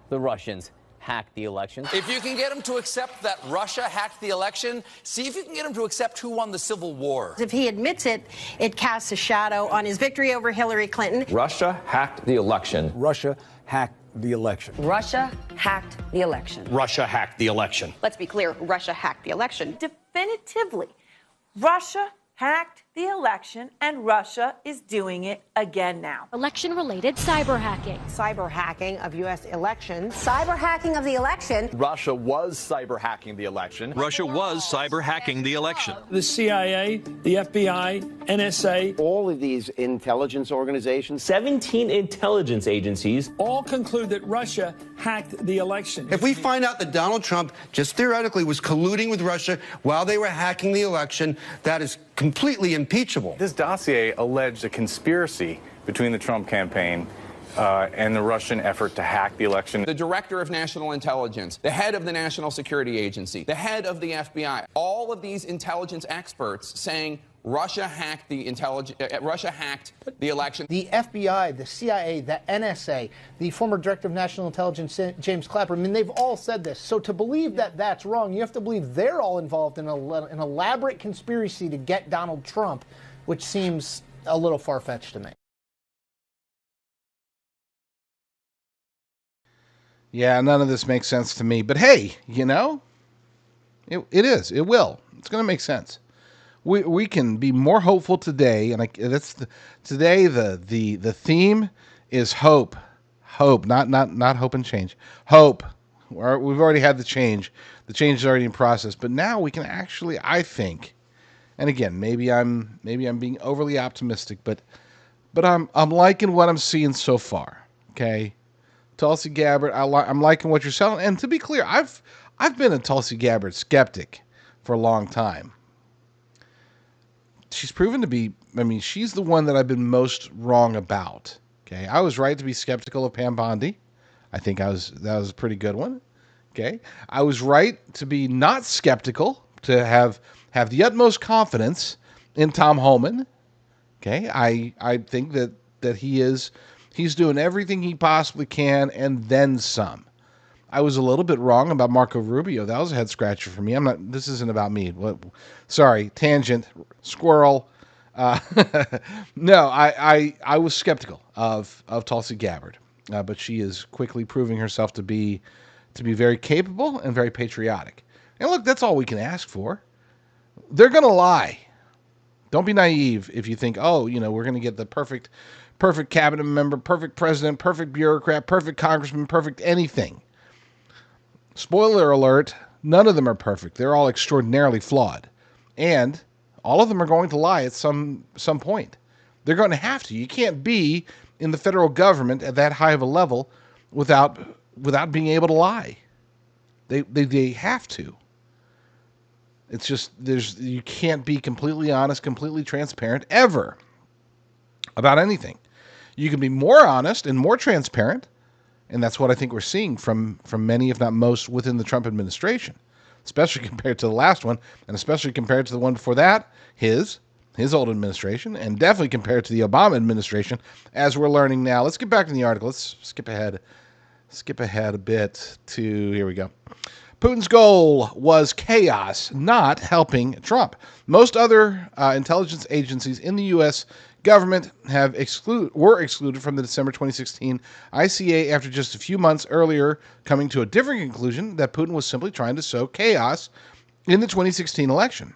the Russians hacked the election. If you can get him to accept that Russia hacked the election, see if you can get him to accept who won the Civil War. If he admits it, it casts a shadow on his victory over Hillary Clinton. Russia hacked the election. Russia hacked the election. Russia hacked the election. Russia hacked the election. Let's be clear, Russia hacked the election. Definitively, Russia hacked the election, and Russia is doing it again now. Election-related cyber hacking. Cyber hacking of U.S. elections. Cyber hacking of the election. Russia was cyber hacking the election. Russia was cyber hacking the election. The CIA, the FBI, NSA. All of these intelligence organizations. 17 intelligence agencies. All conclude that Russia hacked the election. If we find out that Donald Trump, just theoretically, was colluding with Russia while they were hacking the election, that is completely impeachable. This dossier alleged a conspiracy between the Trump campaign and the Russian effort to hack the election. The director of national intelligence, the head of the National Security Agency, the head of the FBI, all of these intelligence experts saying Russia hacked the election. The FBI, the CIA, the NSA, the former director of national intelligence, James Clapper, I mean, they've all said this. So to believe that that's wrong, you have to believe they're all involved in an elaborate conspiracy to get Donald Trump, which seems a little far-fetched to me. Yeah, none of this makes sense to me. But hey, you know, it will. It's going to make sense. We can be more hopeful today, and today the theme is hope, not hope and change, hope. We've already had the change is already in process, but now we can actually, I think, and again, maybe I'm being overly optimistic, but I'm liking what I'm seeing so far. Okay, Tulsi Gabbard, I'm liking what you're selling, and to be clear, I've been a Tulsi Gabbard skeptic for a long time. She's proven to be, she's the one that I've been most wrong about. Okay, I was right to be skeptical of Pam Bondi. I think that was a pretty good one. Okay, I was right to be not skeptical, to have the utmost confidence in Tom Homan. Okay, I think that he's doing everything he possibly can and then some. I was a little bit wrong about Marco Rubio. That was a head scratcher for me. This isn't about me. Sorry, tangent, squirrel. No, I was skeptical of Tulsi Gabbard, but she is quickly proving herself to be very capable and very patriotic. And look, that's all we can ask for. They're going to lie. Don't be naive if you think, we're going to get the perfect cabinet member, perfect president, perfect bureaucrat, perfect congressman, perfect anything. Spoiler alert, none of them are perfect. They're all extraordinarily flawed. And all of them are going to lie at some point. They're going to have to. You can't be in the federal government at that high of a level without being able to lie. They have to. It's just you can't be completely honest, completely transparent ever about anything. You can be more honest and more transparent, and that's what I think we're seeing from many, if not most, within the Trump administration, especially compared to the last one, and especially compared to the one before that, his old administration, and definitely compared to the Obama administration, as we're learning now. Let's get back to the article. Let's skip ahead a bit to, here we go. Putin's goal was chaos, not helping Trump. Most other intelligence agencies in the U.S. government were excluded from the December 2016 ICA after just a few months earlier coming to a different conclusion that Putin was simply trying to sow chaos in the 2016 election.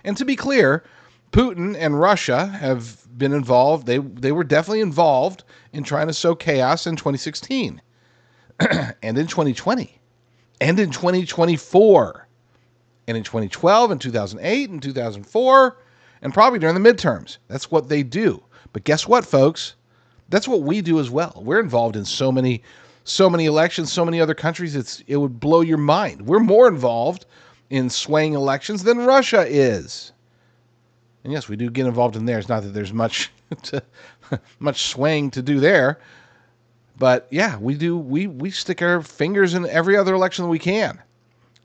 And to be clear, Putin and Russia have been involved. They were definitely involved in trying to sow chaos in 2016 and in 2020 and in 2024 and in 2012 and 2008 and 2004 and probably during the midterms. That's what they do. But guess what, folks? That's what we do as well. We're involved in so many elections, so many other countries. It would blow your mind. We're more involved in swaying elections than Russia is. And yes, we do get involved in there. It's not that there's much swaying to do there. But yeah, we do. We stick our fingers in every other election that we can.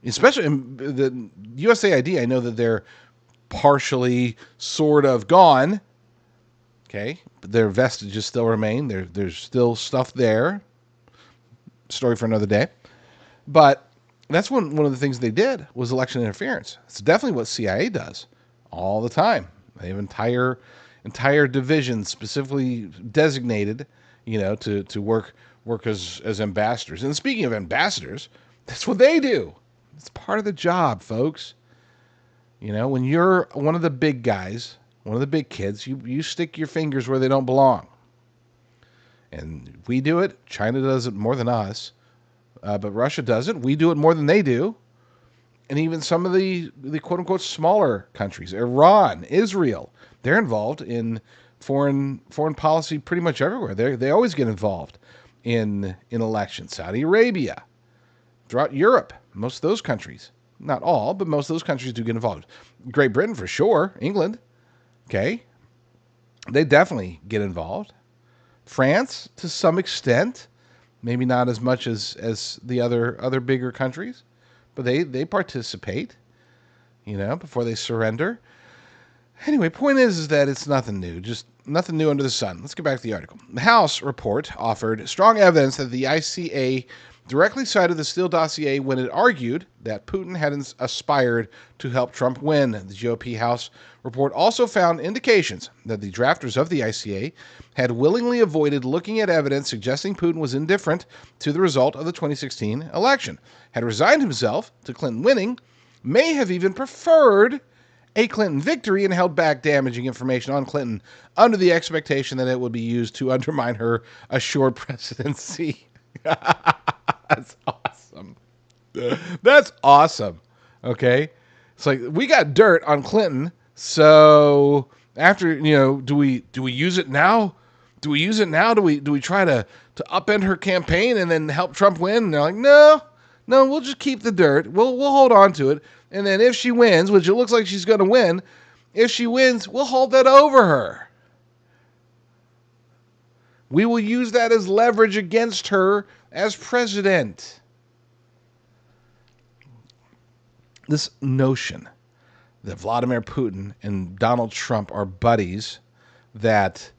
Especially in the USAID, I know that they're partially sort of gone. Okay, but their vestiges still remain. There's still stuff there. Story for another day. But that's one of the things they did was election interference. It's definitely what CIA does all the time. They have entire divisions specifically designated, to work work as ambassadors. And speaking of ambassadors, that's what they do. It's part of the job, folks. When you're one of the big guys, one of the big kids, you stick your fingers where they don't belong. And we do it. China does it more than us. But Russia does it. We do it more than they do. And even some of the quote-unquote smaller countries, Iran, Israel, they're involved in foreign policy pretty much everywhere. They always get involved in elections. Saudi Arabia, throughout Europe, most of those countries, not all, but most of those countries do get involved. Great Britain for sure, England, okay, they definitely get involved. France, to some extent, maybe not as much as the other bigger countries, but they participate, before they surrender. Anyway, point is that it's nothing new, just nothing new under the sun. Let's get back to the article. The House report offered strong evidence that the ICA directly cited the Steele dossier when it argued that Putin had aspired to help Trump win. The GOP House report also found indications that the drafters of the ICA had willingly avoided looking at evidence suggesting Putin was indifferent to the result of the 2016 election, had resigned himself to Clinton winning, may have even preferred a Clinton victory, and held back damaging information on Clinton under the expectation that it would be used to undermine her assured presidency. That's awesome. That's awesome. Okay? It's like, we got dirt on Clinton, so after, do we use it now? Do we use it now? Do we try to upend her campaign and then help Trump win? And they're like, no, we'll just keep the dirt. We'll hold on to it. And then if she wins, which it looks like she's going to win, if she wins, we'll hold that over her. We will use that as leverage against her as president. This notion that Vladimir Putin and Donald Trump are buddies that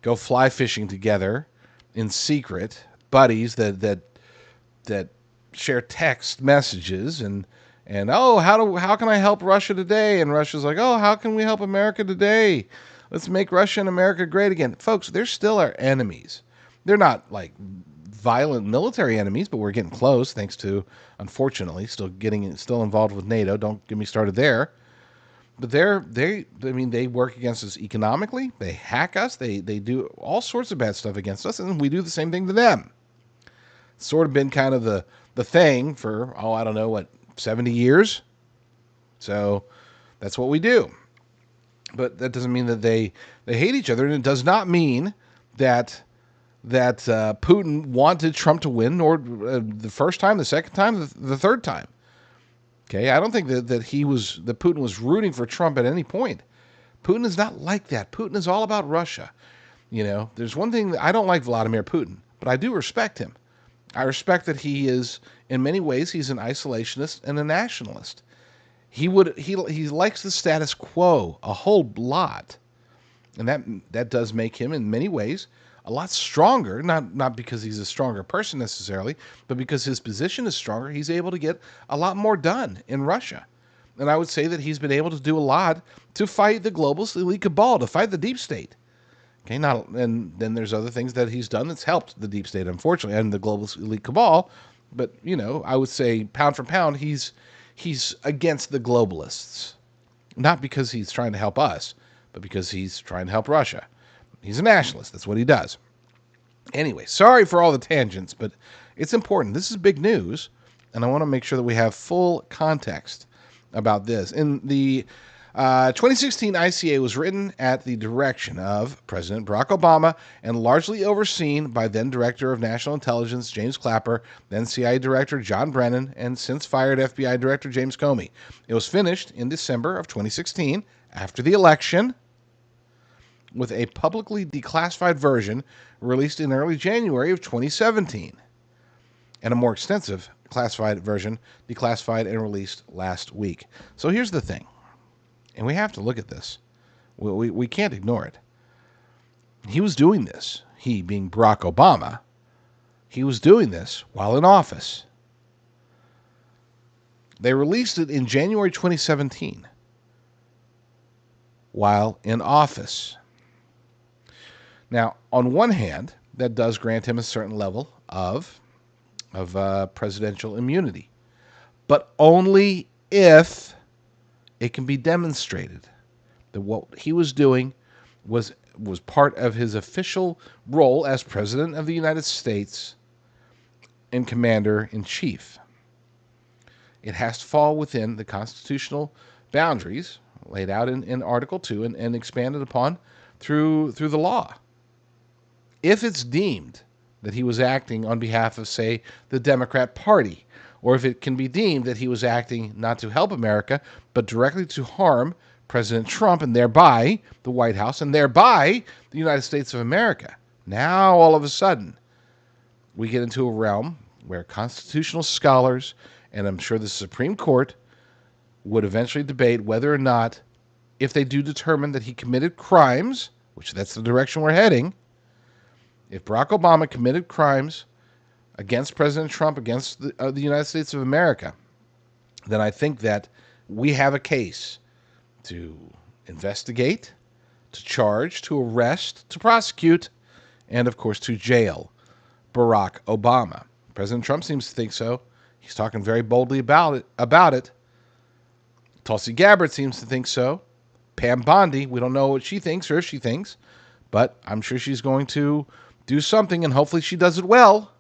go fly fishing together in secret, buddies that share text messages and how can I help Russia today? And Russia's like, oh, how can we help America today? Let's make Russia and America great again. Folks, they're still our enemies. They're not like violent military enemies, but we're getting close thanks to, unfortunately, still involved with NATO. Don't get me started there. But they work against us economically. They hack us. They do all sorts of bad stuff against us, and we do the same thing to them. It's sort of been kind of the thing for, 70 years. So that's what we do. But that doesn't mean that they hate each other, and it does not mean that Putin wanted Trump to win, nor the first time, the second time, the third time. Okay, I don't think that Putin was rooting for Trump at any point. Putin is not like that. Putin is all about Russia. There's one thing that I don't like Vladimir Putin, but I do respect him. I respect that he is, in many ways, he's an isolationist and a nationalist. He likes the status quo a whole lot, and that does make him, in many ways, a lot stronger. Not because he's a stronger person necessarily, but because his position is stronger. He's able to get a lot more done in Russia, and I would say that he's been able to do a lot to fight the globalist elite cabal, to fight the deep state. Okay, and then there's other things that he's done that's helped the deep state, unfortunately, and the globalist elite cabal. But I would say pound for pound, he's against the globalists, not because he's trying to help us, but because he's trying to help Russia. He's a nationalist. That's what he does. Anyway, sorry for all the tangents, but it's important. This is big news, and I want to make sure that we have full context about this. In the 2016 ICA was written at the direction of President Barack Obama and largely overseen by then Director of National Intelligence James Clapper, then CIA Director John Brennan, and since fired FBI Director James Comey. It was finished in December of 2016, after the election, with a publicly declassified version released in early January of 2017, and a more extensive classified version declassified and released last week. So here's the thing. And we have to look at this. We can't ignore it. He was doing this, he being Barack Obama, he was doing this while in office. They released it in January 2017 while in office. Now, on one hand, that does grant him a certain level of presidential immunity, but only if it can be demonstrated that what he was doing was part of his official role as President of the United States and Commander-in-Chief. It has to fall within the constitutional boundaries laid out in Article 2 and expanded upon through the law. If it's deemed that he was acting on behalf of, say, the Democrat Party, or if it can be deemed that he was acting not to help America, but directly to harm President Trump and thereby the White House and thereby the United States of America, now all of a sudden we get into a realm where constitutional scholars, and I'm sure the Supreme Court, would eventually debate whether or not, if they do determine that he committed crimes, which that's the direction we're heading, if Barack Obama committed crimes against President Trump, against the United States of America, then I think that we have a case to investigate, to charge, to arrest, to prosecute, and of course to jail Barack Obama. President Trump seems to think so. He's talking very boldly about it. Tulsi Gabbard seems to think so. Pam Bondi, we don't know what she thinks or if she thinks, but I'm sure she's going to do something, and hopefully she does it well.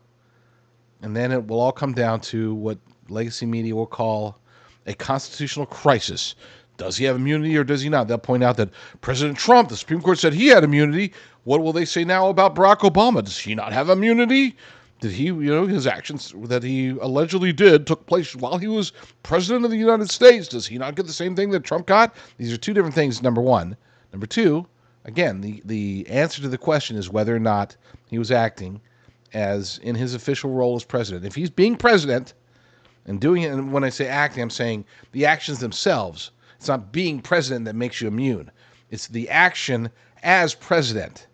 And then it will all come down to what legacy media will call a constitutional crisis. Does he have immunity or does he not? They'll point out that President Trump, the Supreme Court said he had immunity. What will they say now about Barack Obama? Does he not have immunity? Did he, his actions that he allegedly did took place while he was President of the United States? Does he not get the same thing that Trump got? These are two different things, number one. Number two, again, the answer to the question is whether or not he was acting as in his official role as president. If he's being president and doing it, and when I say acting, I'm saying the actions themselves. It's not being president that makes you immune. It's the action as president.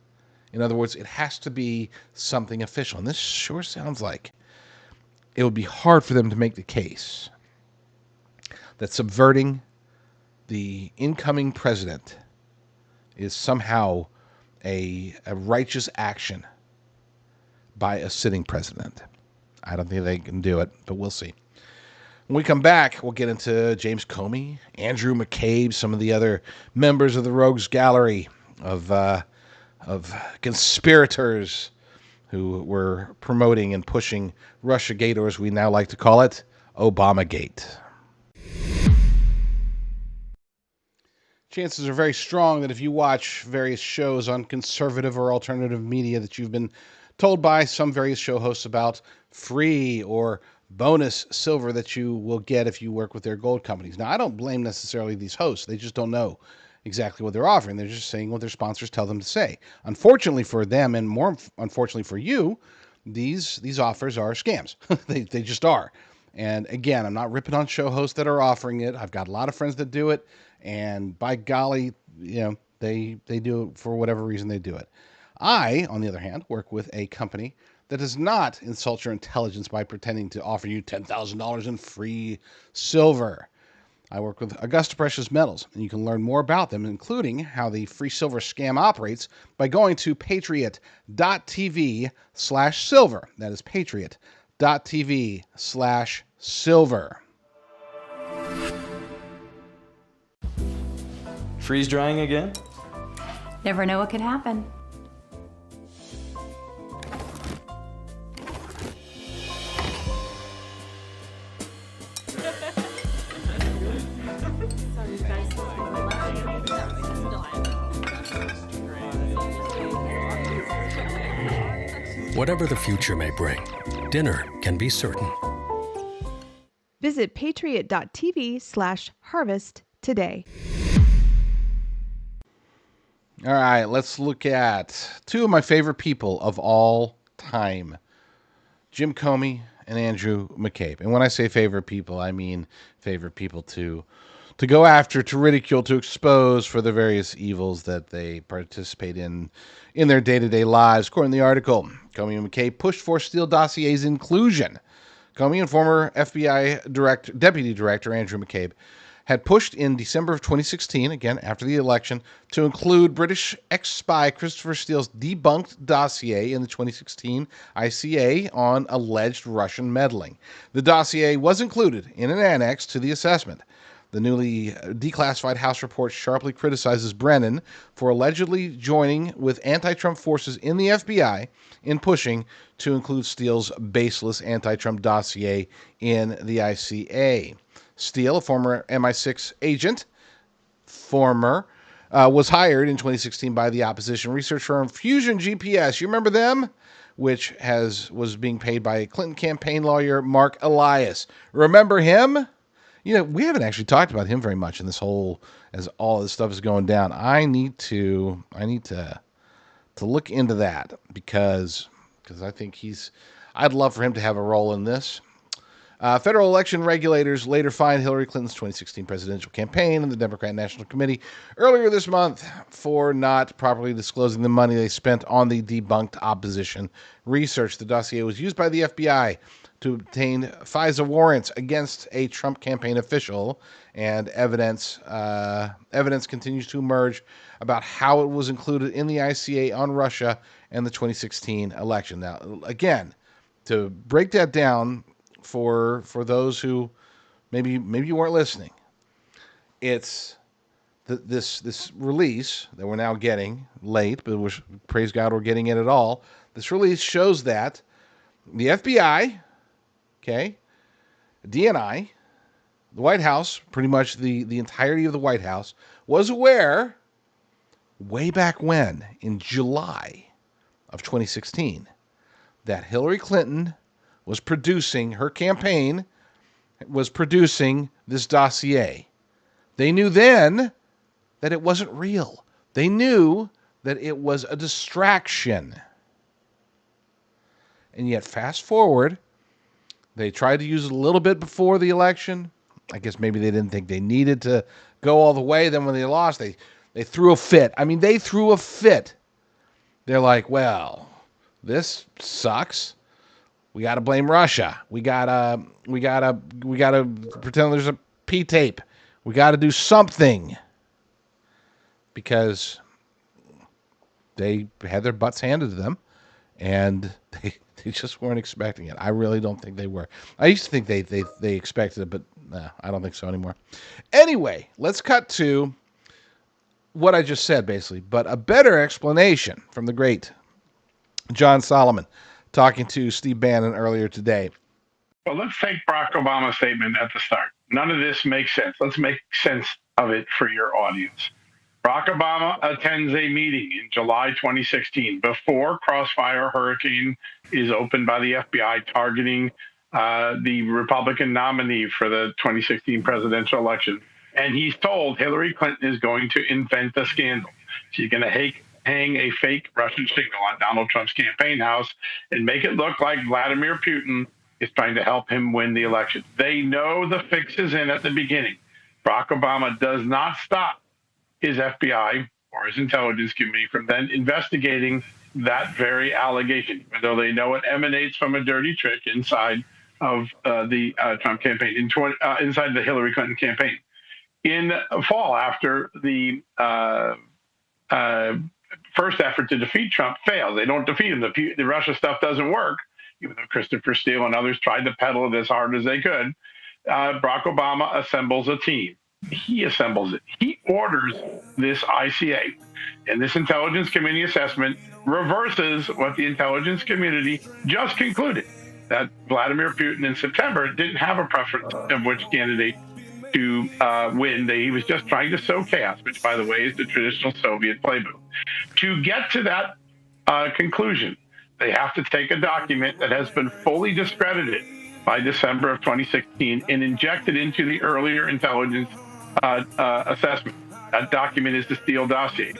In other words, it has to be something official. And this sure sounds like it would be hard for them to make the case that subverting the incoming president is somehow a righteous action by a sitting president. I don't think they can do it, but we'll see. When we come back, we'll get into James Comey, Andrew McCabe, some of the other members of the rogues gallery of conspirators who were promoting and pushing Russiagate, or as we now like to call it, Obamagate. Chances are very strong that if you watch various shows on conservative or alternative media that you've been told by some various show hosts about free or bonus silver that you will get if you work with their gold companies. Now, I don't blame necessarily these hosts. They just don't know exactly what they're offering. They're just saying what their sponsors tell them to say. Unfortunately for them, and more unfortunately for you, these offers are scams. They just are. And again, I'm not ripping on show hosts that are offering it. I've got a lot of friends that do it, and by golly, they do it for whatever reason they do it. I, on the other hand, work with a company that does not insult your intelligence by pretending to offer you $10,000 in free silver. I work with Augusta Precious Metals, and you can learn more about them, including how the free silver scam operates, by going to patriot.tv/silver. That is patriot.tv/silver. Freeze drying again? Never know what could happen. Whatever the future may bring, dinner can be certain. Visit patriot.tv/harvest today. All right, let's look at two of my favorite people of all time, Jim Comey and Andrew McCabe. And when I say favorite people, I mean favorite people to go after, to ridicule, to expose for the various evils that they participate in their day-to-day lives. According to the article, Comey and McCabe pushed for Steele dossier's inclusion. Comey and former FBI Deputy Director Andrew McCabe had pushed in December of 2016, again after the election, to include British ex-spy Christopher Steele's debunked dossier in the 2016 ICA on alleged Russian meddling. The dossier was included in an annex to the assessment. The newly declassified House report sharply criticizes Brennan for allegedly joining with anti-Trump forces in the FBI in pushing to include Steele's baseless anti-Trump dossier in the ICA. Steele, a former MI6 agent, was hired in 2016 by the opposition research firm Fusion GPS. You remember them? Which was being paid by Clinton campaign lawyer Mark Elias. Remember him? We haven't actually talked about him very much in this whole, as all this stuff is going down. I need to look into that because I think I'd love for him to have a role in this. Federal election regulators later fined Hillary Clinton's 2016 presidential campaign and the Democrat National Committee earlier this month for not properly disclosing the money they spent on the debunked opposition research. The dossier was used by the FBI to obtain FISA warrants against a Trump campaign official, and evidence continues to emerge about how it was included in the ICA on Russia and the 2016 election. Now, again, to break that down for those who maybe you weren't listening, it's this release that we're now getting late, but praise God we're getting it at all. This release shows that the FBI, DNI, the White House, pretty much the entirety of the White House, was aware way back when, in July of 2016, that Hillary Clinton was producing, her campaign was producing this dossier. They knew then that it wasn't real. They knew that it was a distraction. And yet, fast forward, they tried to use it a little bit before the election. I guess maybe they didn't think they needed to go all the way. Then when they lost, they threw a fit. I mean, they threw a fit. They're like, well, this sucks. We got to blame Russia. We gotta pretend there's a P tape. We got to do something because they had their butts handed to them, and they just weren't expecting it. I really don't think they were. I used to think they expected it, but I don't think so anymore. Anyway, let's cut to what I just said, basically, but a better explanation from the great John Solomon, talking to Steve Bannon earlier today. Well, let's take Barack Obama's statement at the start. None of this makes sense. Let's make sense of it for your audience. Barack Obama attends a meeting in July 2016 before Crossfire Hurricane is opened by the FBI targeting the Republican nominee for the 2016 presidential election. And he's told Hillary Clinton is going to invent a scandal. She's going to hang a fake Russian signal on Donald Trump's campaign house and make it look like Vladimir Putin is trying to help him win the election. They know the fix is in at the beginning. Barack Obama does not stop his FBI or his intelligence committee from then investigating that very allegation, even though they know it emanates from a dirty trick inside of the Trump campaign, inside the Hillary Clinton campaign. In fall, after the first effort to defeat Trump failed, they don't defeat him. The Russia stuff doesn't work, even though Christopher Steele and others tried to peddle it as hard as they could. Barack Obama assembles a team. He assembles it. He orders this ICA. And this intelligence committee assessment reverses what the intelligence community just concluded, that Vladimir Putin in September didn't have a preference of which candidate to win. He was just trying to sow chaos, which, by the way, is the traditional Soviet playbook. To get to that conclusion, they have to take a document that has been fully discredited by December of 2016 and inject it into the earlier intelligence assessment. That document is the Steele dossier.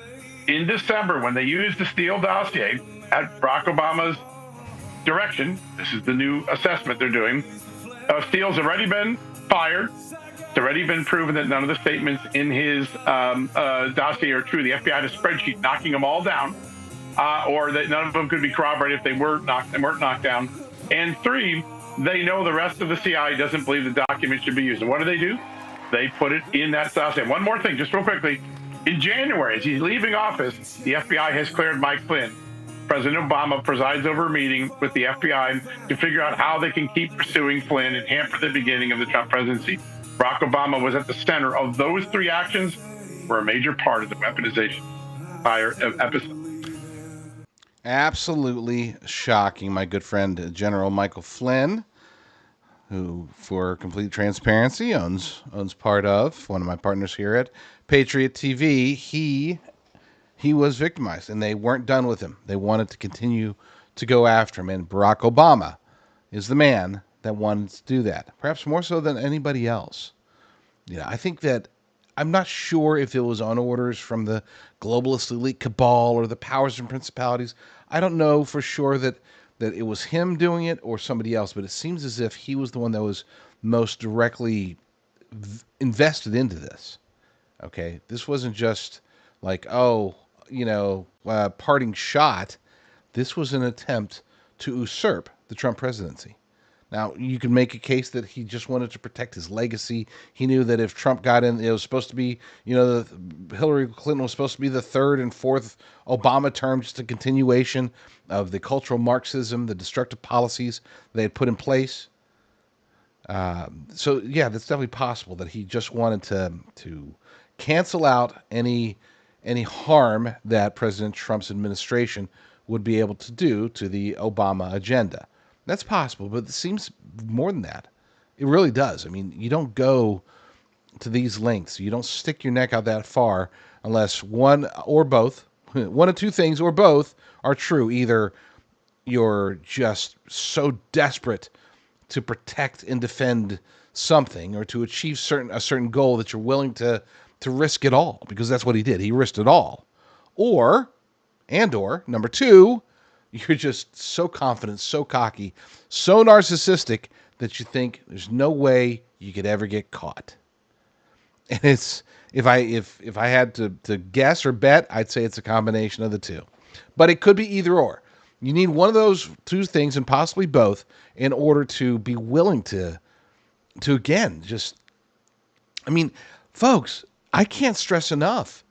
In December, when they used the Steele dossier at Barack Obama's direction, this is the new assessment they're doing, Steele's already been fired. It's already been proven that none of the statements in his dossier are true. The FBI had a spreadsheet knocking them all down, or that none of them could be corroborated if they weren't knocked down. And three, they know the rest of the CIA doesn't believe the document should be used. And what do? They put it in that style. And one more thing, just real quickly. In January, as he's leaving office, the FBI has cleared Mike Flynn. President Obama presides over a meeting with the FBI to figure out how they can keep pursuing Flynn and hamper the beginning of the Trump presidency. Barack Obama was at the center of those three actions, were a major part of the weaponization episode. Absolutely shocking, my good friend General Michael Flynn, who, for complete transparency, owns part of one of my partners here at Patriot TV. He was victimized, and they weren't done with him. They wanted to continue to go after him, and Barack Obama is the man that wanted to do that, perhaps more so than anybody else. I think that I'm not sure if it was on orders from the globalist elite cabal or the powers and principalities. I don't know for sure that it was him doing it or somebody else, but it seems as if he was the one that was most directly invested into this. Okay, this wasn't just like, parting shot. This was an attempt to usurp the Trump presidency. Now, you can make a case that he just wanted to protect his legacy. He knew that if Trump got in, it was supposed to be, Hillary Clinton was supposed to be the third and fourth Obama term, just a continuation of the cultural Marxism, the destructive policies they had put in place. So, yeah, that's definitely possible that he just wanted to cancel out any harm that President Trump's administration would be able to do to the Obama agenda. That's possible, but it seems more than that. It really does. I mean, you don't go to these lengths. You don't stick your neck out that far unless one or both, one of two things or both are true. Either you're just so desperate to protect and defend something or to achieve a certain goal that you're willing to risk it all, because that's what he did. He risked it all. Or number two, you're just so confident, so cocky, so narcissistic that you think there's no way you could ever get caught. And it's if I had to guess or bet, I'd say it's a combination of the two. But it could be either or. You need one of those two things and possibly both in order to be willing to again, just, I mean, folks, I can't stress enough.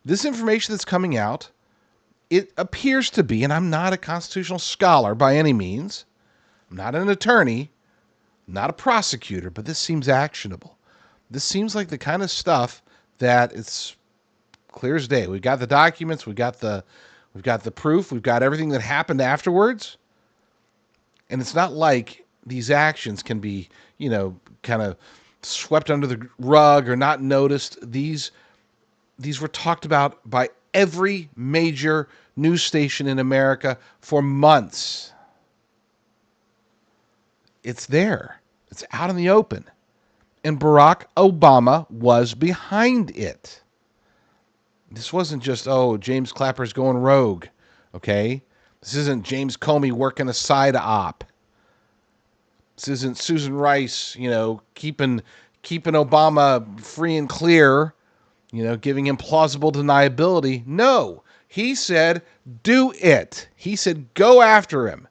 This information that's coming out, it appears to be, and I'm not a constitutional scholar by any means, I'm not an attorney, I'm not a prosecutor, but this seems actionable. This seems like the kind of stuff that it's clear as day. We've got the documents, we've got the proof, we've got everything that happened afterwards. And it's not like these actions can be, kind of swept under the rug or not noticed. These were talked about by every major news station in America for months. It's there. It's out in the open. And Barack Obama was behind it. This wasn't just, James Clapper's going rogue, okay? This isn't James Comey working a side op. This isn't Susan Rice, keeping Obama free and clear, giving him plausible deniability. No, he said, do it. He said, go after him.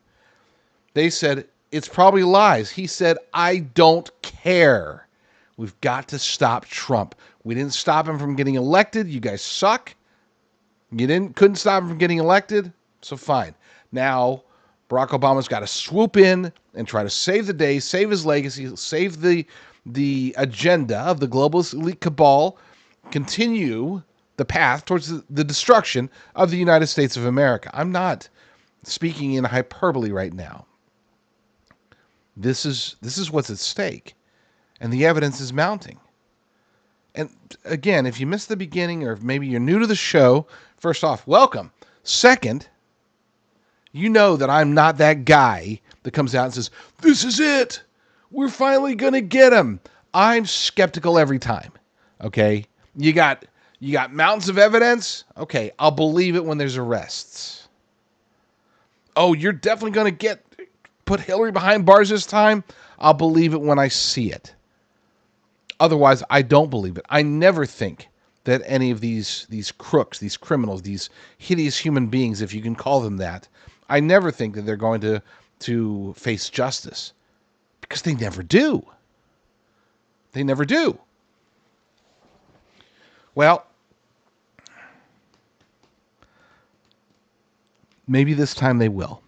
They said, it's probably lies. He said, I don't care. We've got to stop Trump. We didn't stop him from getting elected. You guys suck. You couldn't stop him from getting elected. So fine. Now, Barack Obama's got to swoop in and try to save the day, save his legacy, save the agenda of the globalist elite cabal, continue the path towards the destruction of the United States of America. I'm not speaking in hyperbole right now. This is what's at stake, and the evidence is mounting. And again, if you missed the beginning, or if maybe you're new to the show, first off, welcome. Second, you know that I'm not that guy that comes out and says, this is it. We're finally going to get him. I'm skeptical every time. Okay? You got mountains of evidence? Okay, I'll believe it when there's arrests. Oh, you're definitely going to put Hillary behind bars this time? I'll believe it when I see it. Otherwise, I don't believe it. I never think that any of these crooks, these criminals, these hideous human beings, if you can call them that, I never think that they're going to face justice, because they never do. They never do. Well, maybe this time they will.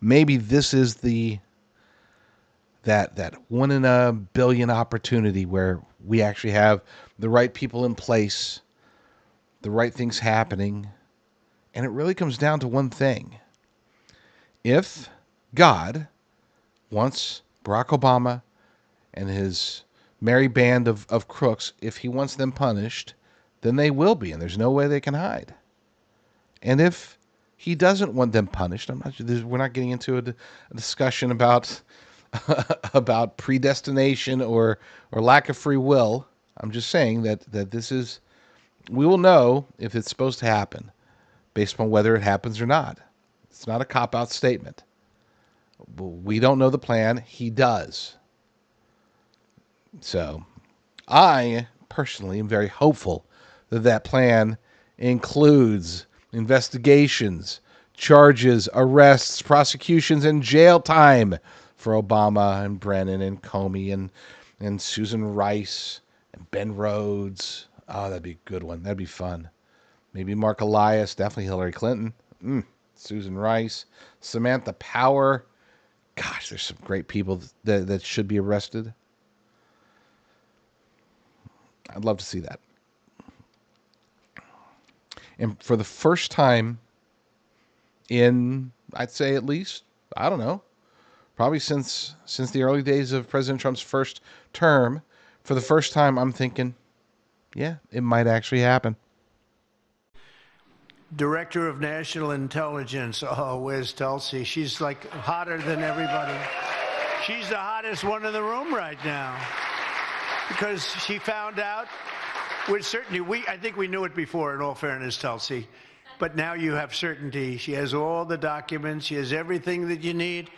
Maybe this is that 1 in a billion opportunity where we actually have the right people in place, the right things happening, and it really comes down to one thing. If God wants Barack Obama and his merry band of crooks, if he wants them punished, then they will be, and there's no way they can hide. And if he doesn't want them punished, we're not getting into a discussion about about predestination or lack of free will. I'm just saying that this is, we will know if it's supposed to happen based upon whether it happens or not. It's not a cop-out statement. We don't know the plan. He does. So I personally am very hopeful that plan includes investigations, charges, arrests, prosecutions, and jail time for Obama and Brennan and Comey and Susan Rice and Ben Rhodes. Oh, that'd be a good one. That'd be fun. Maybe Mark Elias, definitely Hillary Clinton. Susan Rice, Samantha Power. Gosh, there's some great people that should be arrested. I'd love to see that. And for the first time in, I'd say at least, I don't know, probably since the early days of President Trump's first term, for the first time I'm thinking, yeah, it might actually happen. Director of National Intelligence. Oh, where's Tulsi? She's like hotter than everybody. She's the hottest one in the room right now because she found out with certainty. I think we knew it before, in all fairness, Tulsi, but now you have certainty. She has all the documents. She has everything that you need.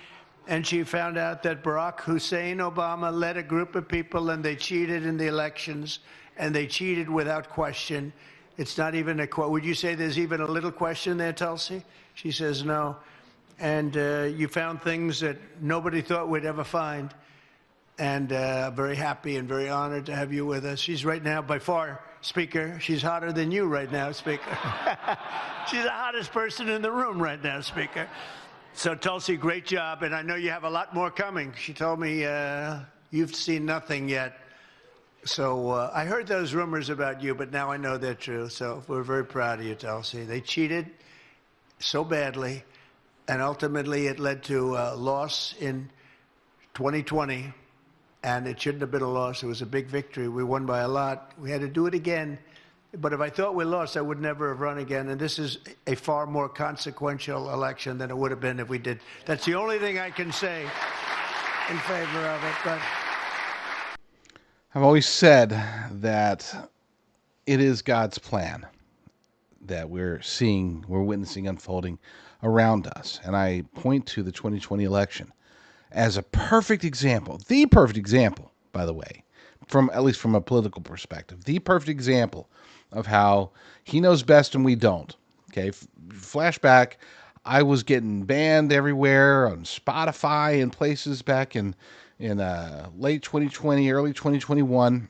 And she found out that Barack Hussein Obama led a group of people and they cheated in the elections, and they cheated without question. It's not even a question. Would you say there's even a little question there, Tulsi? She says no. And you found things that nobody thought we'd ever find. And I'm very happy and very honored to have you with us. She's right now, by far, Speaker, she's hotter than you right now, Speaker. She's the hottest person in the room right now, Speaker. So, Tulsi, great job. And I know you have a lot more coming. She told me you've seen nothing yet. So I heard those rumors about you, but now I know they're true. So we're very proud of you, Tulsi. They cheated so badly, and ultimately it led to a loss in 2020, and it shouldn't have been a loss. It was a big victory. We won by a lot. We had to do it again. But if I thought we lost, I would never have run again. And this is a far more consequential election than it would have been if we did. That's the only thing I can say in favor of it. But I've always said that it is God's plan that we're witnessing unfolding around us. And I point to the 2020 election as a perfect example, the perfect example, by the way, at least from a political perspective, the perfect example of how he knows best and we don't. Okay, flashback, I was getting banned everywhere on Spotify and places back in late 2020, early 2021,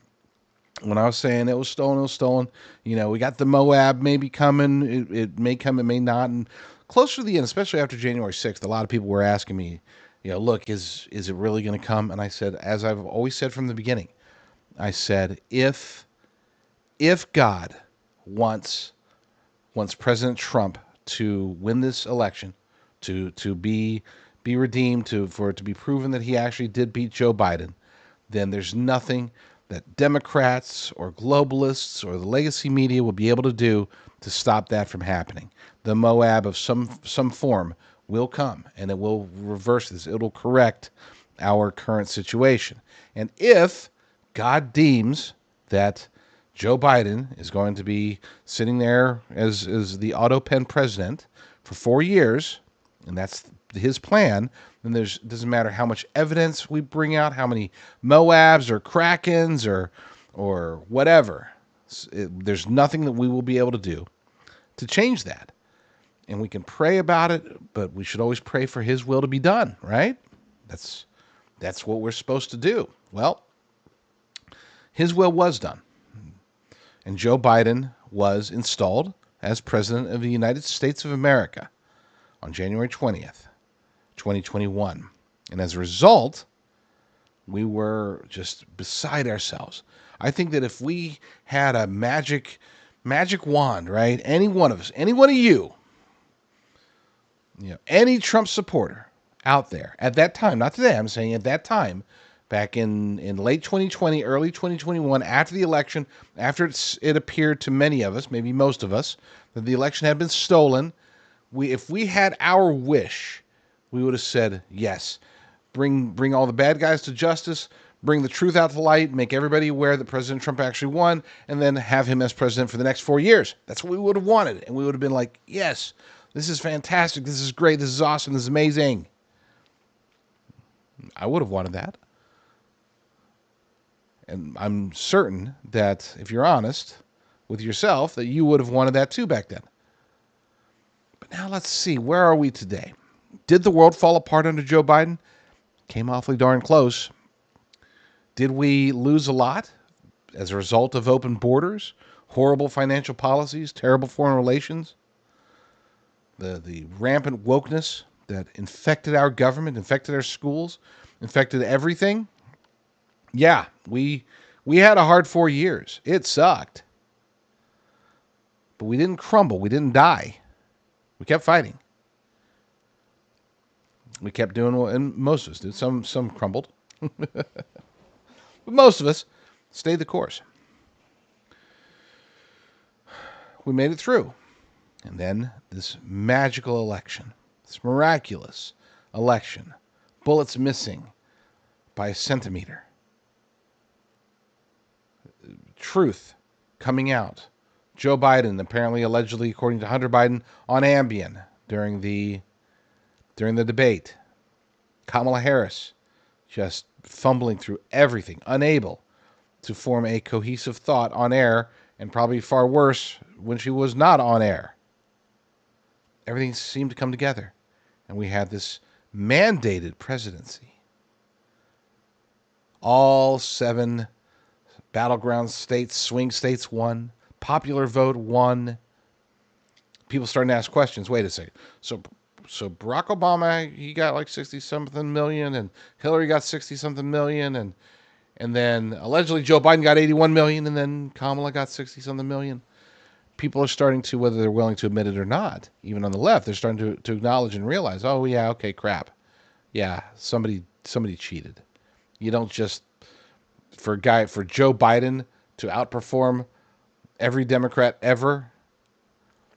when I was saying it was stolen. You know, we got the Moab maybe coming. It may come, it may not. And closer to the end, especially after January 6th, a lot of people were asking me, you know, look, is it really going to come? And I said, as I've always said from the beginning, I said, if God wants President Trump to win this election, to be redeemed, for it to be proven that he actually did beat Joe Biden, then there's nothing that Democrats or globalists or the legacy media will be able to do to stop that from happening. The Moab of some form will come, and it will reverse this. It'll correct our current situation. And if God deems that Joe Biden is going to be sitting there as the auto pen president for 4 years, and that's his plan, then doesn't matter how much evidence we bring out, how many Moabs or Krakens or whatever. There's nothing that we will be able to do to change that. And we can pray about it, but we should always pray for his will to be done, right? That's what we're supposed to do. Well, his will was done. And Joe Biden was installed as President of the United States of America on January 20th, 2021. And as a result, we were just beside ourselves. I think that if we had a magic wand, right? Any one of us, any one of you, any Trump supporter out there at that time, not today, I'm saying at that time, back in late 2020, early 2021, after the election, after it appeared to many of us, maybe most of us, that the election had been stolen, if we had our wish, we would have said, yes, bring all the bad guys to justice, bring the truth out to light, make everybody aware that President Trump actually won, and then have him as president for the next 4 years. That's what we would have wanted. And we would have been like, yes, this is fantastic. This is great. This is awesome. This is amazing. I would have wanted that. And I'm certain that if you're honest with yourself, that you would have wanted that too back then. But now let's see. Where are we today? Did the world fall apart under Joe Biden? Came awfully darn close. Did we lose a lot as a result of open borders, horrible financial policies, terrible foreign relations, the rampant wokeness that infected our government, infected our schools, infected everything? Yeah, we had a hard 4 years. It sucked. But we didn't crumble. We didn't die. We kept fighting. We kept doing what, and most of us did. Some crumbled. But most of us stayed the course. We made it through. And then this magical election, this miraculous election, bullets missing by a centimeter. Truth coming out. Joe Biden, apparently, allegedly, according to Hunter Biden, on Ambien during the debate. Kamala Harris just fumbling through everything, unable to form a cohesive thought on air, and probably far worse when she was not on air. Everything seemed to come together, and we had this mandated presidency. All 7 battleground states, swing states won. Popular vote won. People starting to ask questions. Wait a second. So Barack Obama, he got like 60-something million, and Hillary got 60-something million, and then allegedly Joe Biden got 81 million, and then Kamala got 60-something million. People are starting to, whether they're willing to admit it or not, even on the left, they're starting to acknowledge and realize, oh yeah, okay, crap. Yeah, somebody cheated. You don't just, for Joe Biden to outperform every Democrat ever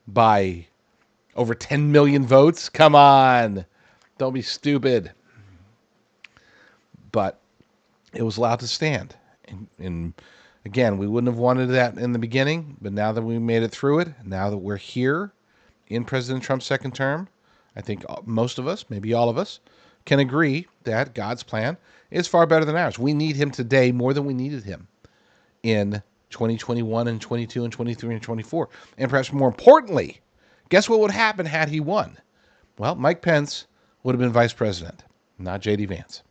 by over 10 million votes? Come on. Don't be stupid. But it was allowed to stand. And again, we wouldn't have wanted that in the beginning, but now that we made it through it, now that we're here in President Trump's second term, I think most of us, maybe all of us, can agree that God's plan is far better than ours. We need him today more than we needed him in 2021 and 22 and 23 and 24. And perhaps more importantly, guess what would happen had he won? Well, Mike Pence would have been vice president, not J.D. Vance.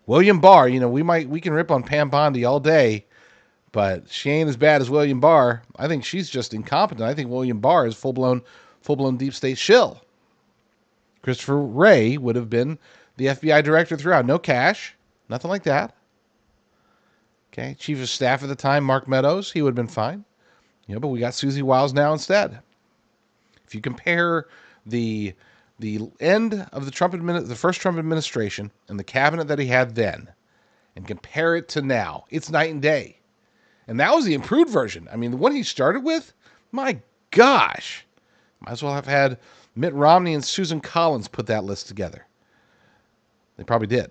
William Barr, we can rip on Pam Bondi all day, but she ain't as bad as William Barr. I think she's just incompetent. I think William Barr is full-blown deep state shill. Christopher Wray would have been the FBI director throughout. No cash, nothing like that. Okay, chief of staff at the time, Mark Meadows, he would have been fine. But we got Susie Wiles now instead. If you compare the end of the first Trump administration and the cabinet that he had then, and compare it to now, it's night and day. And that was the improved version. I mean, the one he started with, my gosh, might as well have had Mitt Romney and Susan Collins put that list together. They probably did.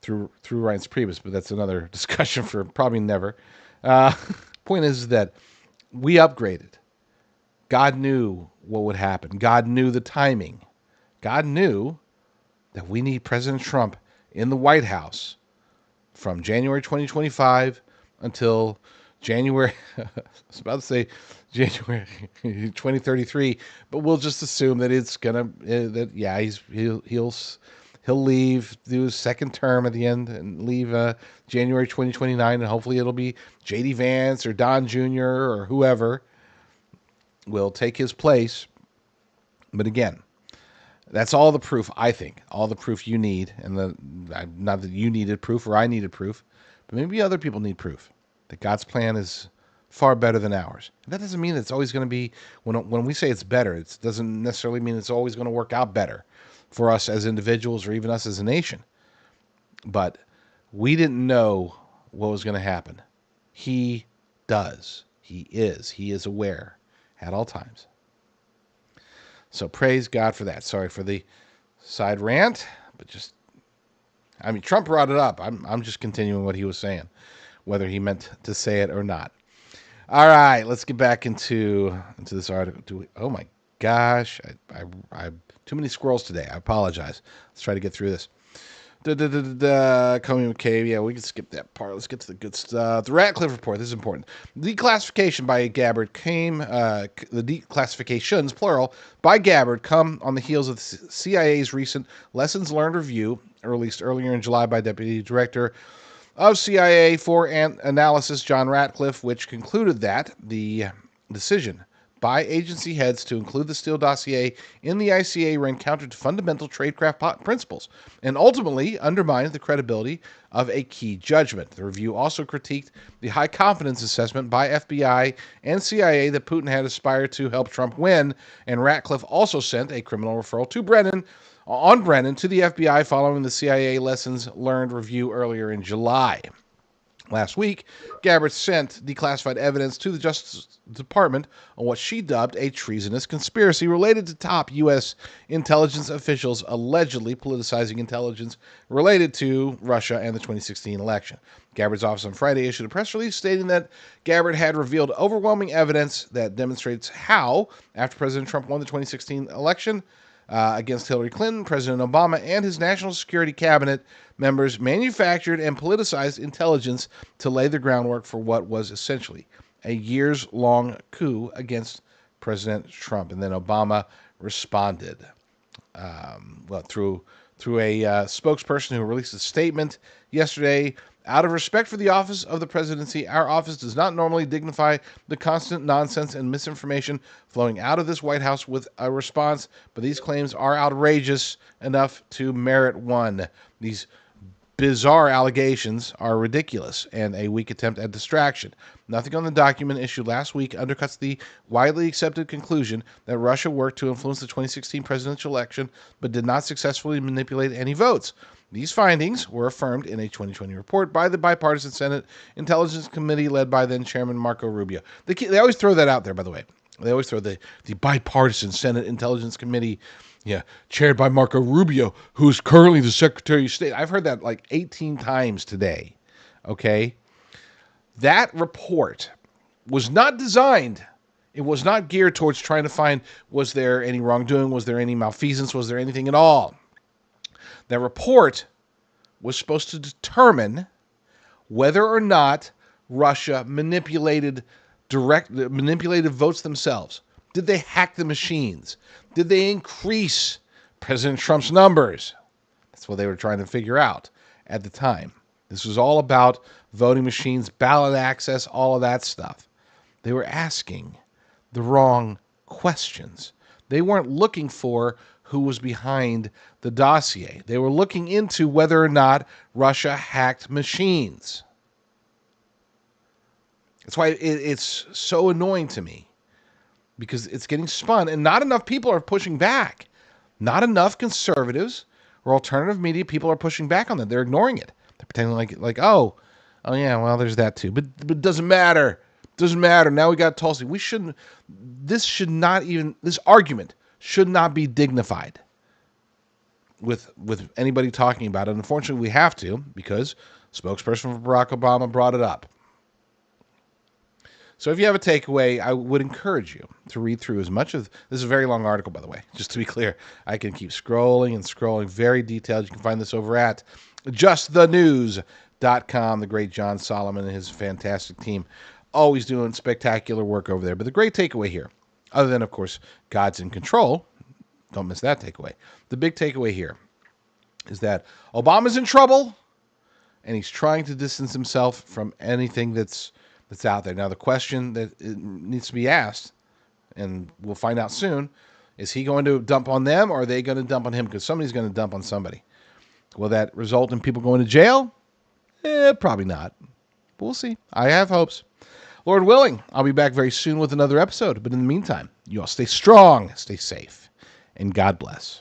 Through Reince Priebus, but that's another discussion for probably never. Point is that we upgraded. God knew what would happen. God knew the timing. God knew that we need President Trump in the White House from January 2025 until January, I was about to say January 2033, but we'll just assume that it's gonna, he'll He'll leave, do his second term at the end, and leave January 2029, and hopefully it'll be J.D. Vance or Don Jr. or whoever will take his place. But again, that's all the proof, I think, all the proof you need. And not that you needed proof or I needed proof, but maybe other people need proof that God's plan is far better than ours. And that doesn't mean it's always going to be, when we say it's better, it doesn't necessarily mean it's always going to work out better for us as individuals or even us as a nation. But we didn't know what was going to happen. He does. He is aware at all times. So praise God for that. Sorry for the side rant, but Trump brought it up. I'm just continuing what he was saying, whether he meant to say it or not. All right, let's get back into this article. Oh my gosh, I too many squirrels today. I apologize. Let's try to get through this. Comey McCabe. Yeah, we can skip that part. Let's get to the good stuff. The Ratcliffe report. This is important. Declassification by Gabbard came. The declassifications, plural, by Gabbard come on the heels of the CIA's recent lessons learned review, released earlier in July by Deputy Director of CIA for Analysis John Ratcliffe, which concluded that the decision by agency heads to include the Steele dossier in the ICA ran counter to fundamental tradecraft principles and ultimately undermined the credibility of a key judgment. The review also critiqued the high confidence assessment by FBI and CIA that Putin had aspired to help Trump win, and Ratcliffe also sent a criminal referral to Brennan to the FBI following the CIA lessons learned review earlier in July. Last week, Gabbard sent declassified evidence to the Justice Department on what she dubbed a treasonous conspiracy related to top U.S. intelligence officials allegedly politicizing intelligence related to Russia and the 2016 election. Gabbard's office on Friday issued a press release stating that Gabbard had revealed overwhelming evidence that demonstrates how, after President Trump won the 2016 election, against Hillary Clinton, President Obama, and his national security cabinet members manufactured and politicized intelligence to lay the groundwork for what was essentially a years-long coup against President Trump. And then Obama responded through a spokesperson who released a statement yesterday. Out of respect for the office of the presidency, our office does not normally dignify the constant nonsense and misinformation flowing out of this White House with a response, but these claims are outrageous enough to merit one. These bizarre allegations are ridiculous and a weak attempt at distraction. Nothing on the document issued last week undercuts the widely accepted conclusion that Russia worked to influence the 2016 presidential election but did not successfully manipulate any votes. These findings were affirmed in a 2020 report by the bipartisan Senate Intelligence Committee led by then Chairman Marco Rubio. They always throw that out there, by the way. They always throw the bipartisan Senate Intelligence Committee, chaired by Marco Rubio, who is currently the Secretary of State. I've heard that like 18 times today, okay? That report was not designed, it was not geared towards trying to find, was there any wrongdoing, was there any malfeasance, was there anything at all? That report was supposed to determine whether or not Russia manipulated votes themselves. Did they hack the machines? Did they increase President Trump's numbers? That's what they were trying to figure out at the time. This was all about voting machines, ballot access, all of that stuff. They were asking the wrong questions. They weren't looking for who was behind the dossier. They were looking into whether or not Russia hacked machines. That's why it's so annoying to me, because it's getting spun and not enough people are pushing back. Not enough conservatives or alternative media people are pushing back on that.Ey're ignoring it. They're pretending like oh yeah, well, there's that too. But it doesn't matter. It doesn't matter. Now we got Tulsi. This argument should not be dignified with anybody talking about it. Unfortunately, we have to, because spokesperson for Barack Obama brought it up. So if you have a takeaway, I would encourage you to read through as much of this is a very long article, by the way, just to be clear. I can keep scrolling and scrolling, very detailed. You can find this over at justthenews.com. The great John Solomon and his fantastic team, always doing spectacular work over there. But the great takeaway here, other than, of course, God's in control, don't miss that takeaway. The big takeaway here is that Obama's in trouble, and he's trying to distance himself from anything that's out there. Now, the question that needs to be asked, and we'll find out soon, is he going to dump on them, or are they going to dump on him? Because somebody's going to dump on somebody. Will that result in people going to jail? Probably not. But we'll see. I have hopes. Lord willing, I'll be back very soon with another episode. But in the meantime, you all stay strong, stay safe, and God bless.